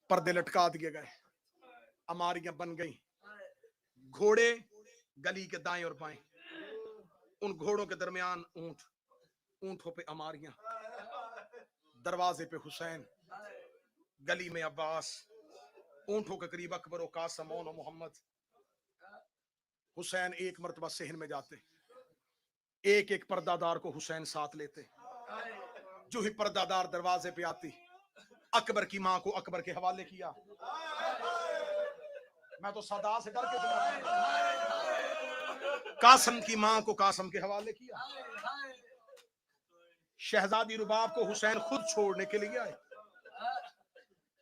پردے لٹکا دیے گئے، اماریاں بن گئیں، گھوڑے گلی کے دائیں اور بائیں، ان گھوڑوں کے درمیان اونٹ، اونٹوں پہ اماریاں، دروازے پہ حسین، گلی میں عباس، اونٹوں کے قریب اکبر و قاسم و محمد۔ حسین ایک مرتبہ صحن میں جاتے، ایک ایک پردہ دار کو حسین ساتھ لیتے، جو ہی پردہ دار دروازے پہ آتی اکبر کی ماں کو اکبر کے حوالے کیا. میں تو صدا سے ڈر کے قاسم کی ماں کو قاسم کے حوالے کیا. شہزادی رباب کو حسین خود چھوڑنے کے لیے آئے.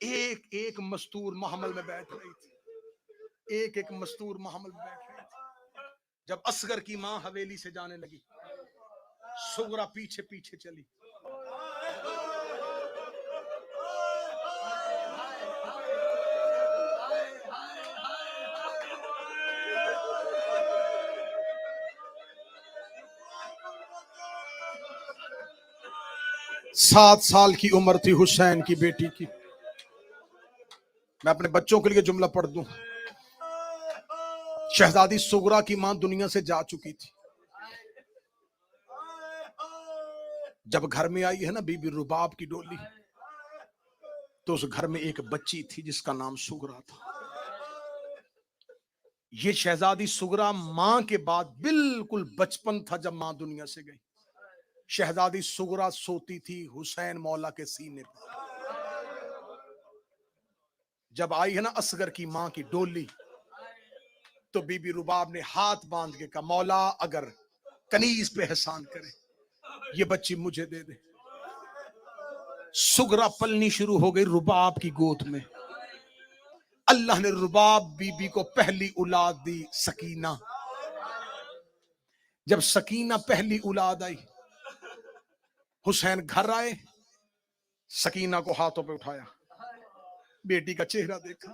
ایک ایک مستور محمل میں بیٹھ رہی تھی, ایک ایک مستور محمل میں بیٹھ رہی تھی. جب اصغر کی ماں حویلی سے جانے لگی, صغرا پیچھے پیچھے چلی. 7 سال کی عمر تھی حسین کی بیٹی کی. میں اپنے بچوں کے لیے جملہ پڑھ دوں. شہزادی صغرا کی ماں دنیا سے جا چکی تھی. جب گھر میں آئی ہے نا بی بی رباب کی ڈولی, تو اس گھر میں ایک بچی تھی جس کا نام صغرا تھا. یہ شہزادی صغرا ماں کے بعد بالکل بچپن تھا جب ماں دنیا سے گئی. شہزادی صغرا سوتی تھی حسین مولا کے سینے پر. جب آئی ہے نا اصغر کی ماں کی ڈولی, تو بی بی رباب نے ہاتھ باندھ کے کہا, مولا اگر کنیز پہ احسان کرے یہ بچی مجھے دے دے. صغرا پلنی شروع ہو گئی رباب کی گود میں. اللہ نے رباب بی بی کو پہلی اولاد دی, سکینہ. جب سکینہ پہلی اولاد آئی, حسین گھر آئے, سکینہ کو ہاتھوں پہ اٹھایا, بیٹی کا چہرہ دیکھا,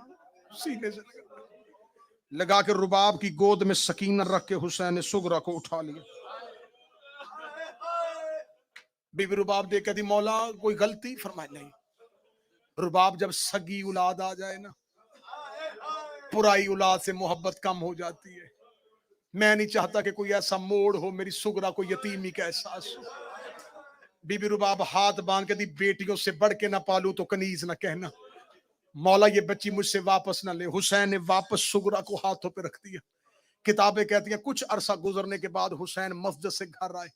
سینے سے لگا کے رباب کی گود میں سکینہ رکھ کے حسین نے صغرا کو اٹھا لیا. بی بی رباب دیکھ کہتی, مولا کوئی غلطی؟ فرمایا نہیں. رباب جب سگی اولاد آ جائے نا, پرائی اولاد سے محبت کم ہو جاتی ہے. میں نہیں چاہتا کہ کوئی ایسا موڑ ہو میری صغرا کو یتیمی کا احساس ہو. بی بی رباب ہاتھ باندھ کے دی, بیٹیوں سے بڑھ کے نہ پالو تو کنیز نہ کہنا. مولا یہ بچی مجھ سے واپس نہ لے. حسین نے واپس صغرا کو ہاتھوں پہ رکھ دیا. کتابیں کہتی ہیں کچھ عرصہ گزرنے کے بعد حسین مسجد سے گھر آئے.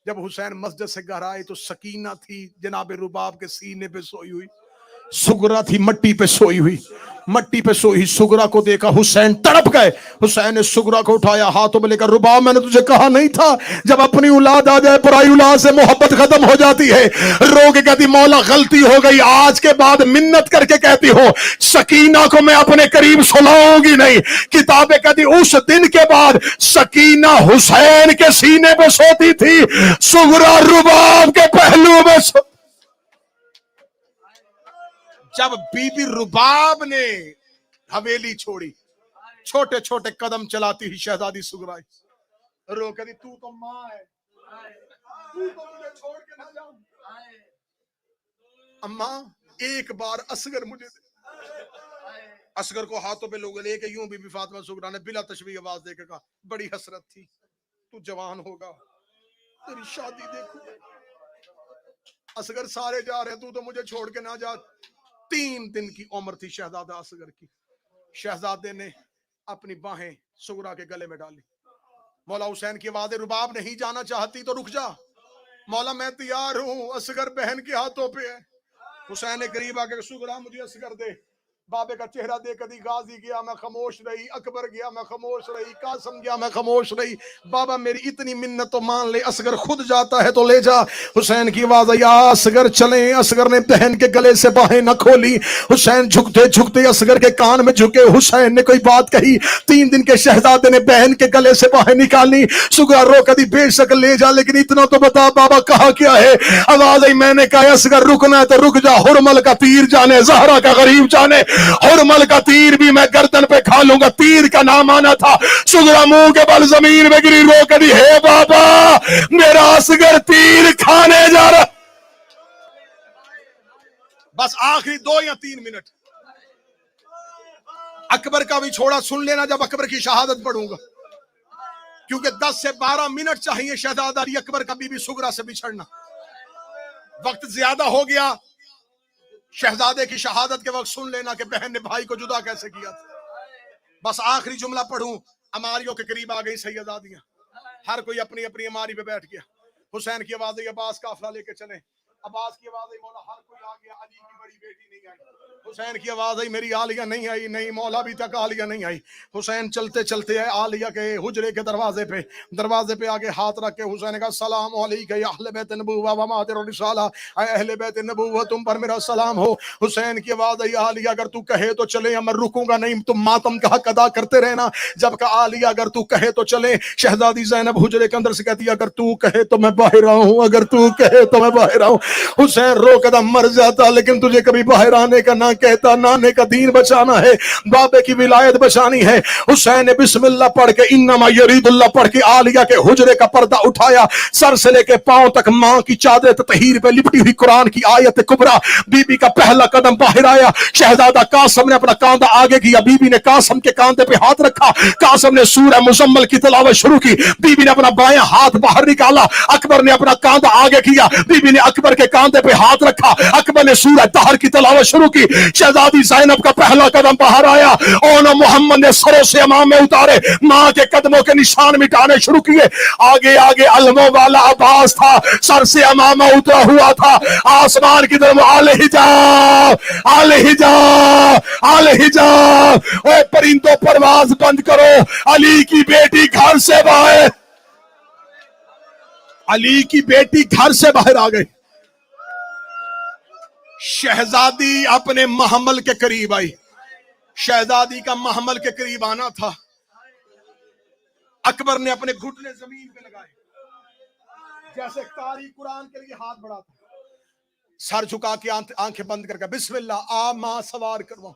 جب حسین مسجد سے گھر آئے تو سکینہ تھی جناب رباب کے سینے پہ سوئی ہوئی, صغرا تھی مٹی پہ سوئی ہوئی. مٹی پہ سوئی صغرا کو دیکھا, حسین تڑپ گئے. حسین نے صغرا کو اٹھایا, ہاتھوں میں لے کر, رباب میں نے تجھے کہا نہیں تھا جب اپنی اولاد آ جائے پرائی اولاد سے محبت ختم ہو جاتی ہے. رو کے کہتی, مولا غلطی ہو گئی, آج کے بعد منت کر کے کہتی ہو سکینہ کو میں اپنے قریب سلاؤں گی نہیں. کتابیں کہتی اس دن کے بعد سکینہ حسین کے سینے پہ سوتی تھی, صغرا رباب کے پہلو میں جب بی بی رباب نے حویلی چھوڑی, چھوٹے چھوٹے قدم چلاتی ہی شہزادی صغرا رو کہتی, تو تو ماں ہے, تو تو مجھے چھوڑ کے نہ جاؤں. اماں ایک بار اصغر مجھے دے. اصغر کو ہاتھوں پہ لوگ لے کے یوں بی بی فاطمہ صغرا نے بلا تشبیہ آواز دے کے کہا, بڑی حسرت تھی, تو جوان ہوگا, تیری شادی دیکھو. اصغر سارے جا رہے ہیں, تو مجھے چھوڑ کے نہ جا. 3 دن کی عمر تھی شہزادہ اصغر کی. شہزادے نے اپنی باہیں صغرا کے گلے میں ڈالی. مولا حسین کی آواز, رباب نہیں جانا چاہتی تو رک جا. مولا میں تیار ہوں, اصغر بہن کے ہاتھوں پہ ہے. حسین نے قریب آ کے, صغرا مجھے اصغر دے. بابے کا چہرہ دیکھ کر, غازی گیا میں خاموش رہی, اکبر گیا میں خاموش رہی, قاسم گیا میں خاموش رہی. بابا میری اتنی منت تو مان لے, اصغر خود جاتا ہے تو لے جا. حسین کی آواز آئی, اصغر چلیں. اصغر نے بہن کے گلے سے باہیں نہ کھولی. حسین جھکتے جھکتے اصغر کے کان میں جھکے. حسین نے کوئی بات کہی. 3 دن کے شہزادے نے بہن کے گلے سے باہیں نکالی. صغرا رو کر دی, بے شک لے جا, لیکن اتنا تو بتا بابا کہا کیا ہے. آواز آئی, میں نے کہا اصغر رکنا ہے تو رک جا, حرمل کا تیر جانے زہرا کا غریب جانے. حرمل کا تیر بھی میں گردن پہ کھا لوں گا, تیر کا نام آنا تھا. صغرا منہ کے بل زمین میں گری, رو کر دی, ہے بابا میرا اصغر تیر کھانے جا رہا. بس آخری 2 یا 3 منٹ. اکبر کا بھی چھوڑا, سن لینا جب اکبر کی شہادت پڑھوں گا, کیونکہ 10 سے 12 منٹ چاہیے شہزادہ علی اکبر کا بی بی صغرا سے بچھڑنا. وقت زیادہ ہو گیا. شہزادے کی شہادت کے وقت سن لینا کہ بہن نے بھائی کو جدا کیسے کیا تھا. بس آخری جملہ پڑھوں. اماریوں کے قریب آ گئی سیدادیاں, ہر کوئی اپنی اپنی اماری پہ بیٹھ گیا. حسین کی آواز ہے عباس قافلہ لے کے چلیں. عباس کی آواز ہے مولا ہر کوئی آ گیا, علی کی بڑی بیٹی نہیں آئی. حسین کی آواز آئی میری عالیہ نہیں آئی, نہیں مولا ابھی تک عالیہ نہیں آئی. حسین چلتے چلتے آئے عالیہ کے حجرے کے دروازے پہ آگے ہاتھ رکھ کے حسین نے کہا السلام علیکم یا اہل بیت النبوہ و مادر الرسالہ, اے اہل بیت النبوہ تم پر میرا سلام ہو. حسین کی آواز آئی عالیہ اگر تو کہے تو چلے, میں رکوں گا نہیں, تم ماتم کا حق ادا کرتے رہنا. جب کہا عالیہ اگر تو کہے تو چلے. شہزادی زینب حجرے کے اندر سے کہتی ہے اگر تو کہے تو میں باہر آؤں, اگر تو کہے تو میں باہر آؤں. حسین رو قدم مر جاتا لیکن تجھے کبھی باہر آنے کا نہ کہتا, نانے کا دین بچانا ہے, بابے کی ولایت بچانی ہے. حسین نے بسم اللہ پڑھ کے انما یرید اللہ پڑھ کے عالیہ کے حجرے کا پردہ اٹھایا, سر سے لے کے پاؤں تک ماں کی چادر تطہیر پہ لپٹی ہوئی قرآن کی آیت کبرا. بی بی کا پہلا قدم باہر آیا. شہزادہ قاسم نے اپنا کاندھا آگے کیا, بی بی نے قاسم کے کاندھے پہ ہاتھ رکھا. قاسم نے سورہ مزمل کی تلاوت شروع کی. بی بی نے اپنا بایاں ہاتھ باہر نکالا. اکبر نے اپنا کاندھا آگے کیا, بی بی نے اکبر کے کاندھے پہ ہاتھ رکھا. اکبر نے سورہ طہر کی تلاوت شروع کی. شہزادی زینب کا پہلا قدم باہر آیا. اون محمد نے سروں سے امامے اتارے, ماں کے قدموں کے نشان مٹانے شروع کیے. آگے آگے علموں والا عباس تھا, سر سے امامہ اترا ہوا تھا. آسمان کی طرف آل حجاب, آل حجاب, آل حجاب. اے پرندوں پرواز بند کرو, علی کی بیٹی گھر سے باہر, علی کی بیٹی گھر سے باہر آ گئی. شہزادی اپنے محمل کے قریب آئی. شہزادی کا محمل کے قریب آنا تھا. اکبر نے اپنے گھٹنے زمین پہ لگائے جیسے قاری قرآن کے لیے ہاتھ بڑھاتا, سر جھکا کے آنکھیں بند کر کے بسم اللہ آ ماں سوار کروا.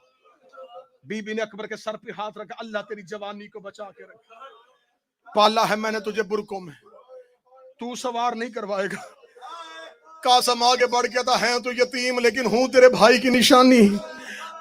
بی بی نے اکبر کے سر پہ ہاتھ رکھا, اللہ تیری جوانی کو بچا کے رکھ, پالا ہے میں نے تجھے برکوں میں, تو سوار نہیں کروائے گا. قاسم آگے بڑھ کے تھا, ہیں تو یتیم لیکن ہوں تیرے بھائی کی نشانی,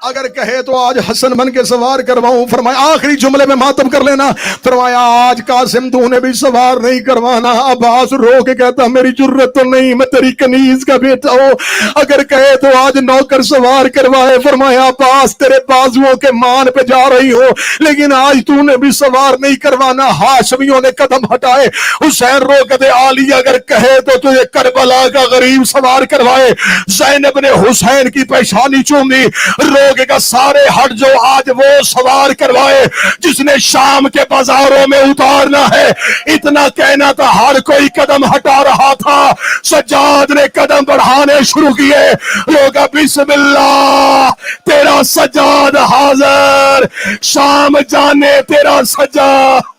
اگر کہے تو آج حسن بن کے سوار کرواؤں. فرمایا آخری جملے میں ماتم کر لینا. فرمایا آج قاسم تو نے بھی سوار نہیں کروانا. عباس رو کے کہتا میری جرت تو نہیں, میں تیری کنیز کا بیٹا ہوں, اگر کہے تو آج نوکر سوار کروائے. فرمایا عباس تیرے بازوؤں کے مان پہ جا رہی ہو لیکن آج تو نے بھی سوار نہیں کروانا. ہاشمیوں نے قدم ہٹائے. حسین رو کے دے عالیہ اگر کہے تو تجھے کربلا کا غریب سوار کروائے. زینب نے حسین کی پیشانی چومی, رو کا سارے ہٹ جو آج وہ سوار کروائے جس نے شام کے بازاروں میں اتارنا ہے. اتنا کہنا تھا, ہر کوئی قدم ہٹا رہا تھا. سجاد نے قدم بڑھانے شروع کیے. لوگا بسم اللہ تیرا سجاد حاضر, شام جانے تیرا سجاد.